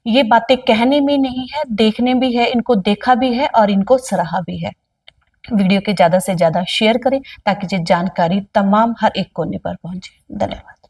ये बातें कहने में नहीं है, देखने भी है, इनको देखा भी है और इनको सराहा भी है। वीडियो के ज्यादा से ज्यादा शेयर करें ताकि ये जानकारी तमाम हर एक कोने पर पहुंचे। धन्यवाद।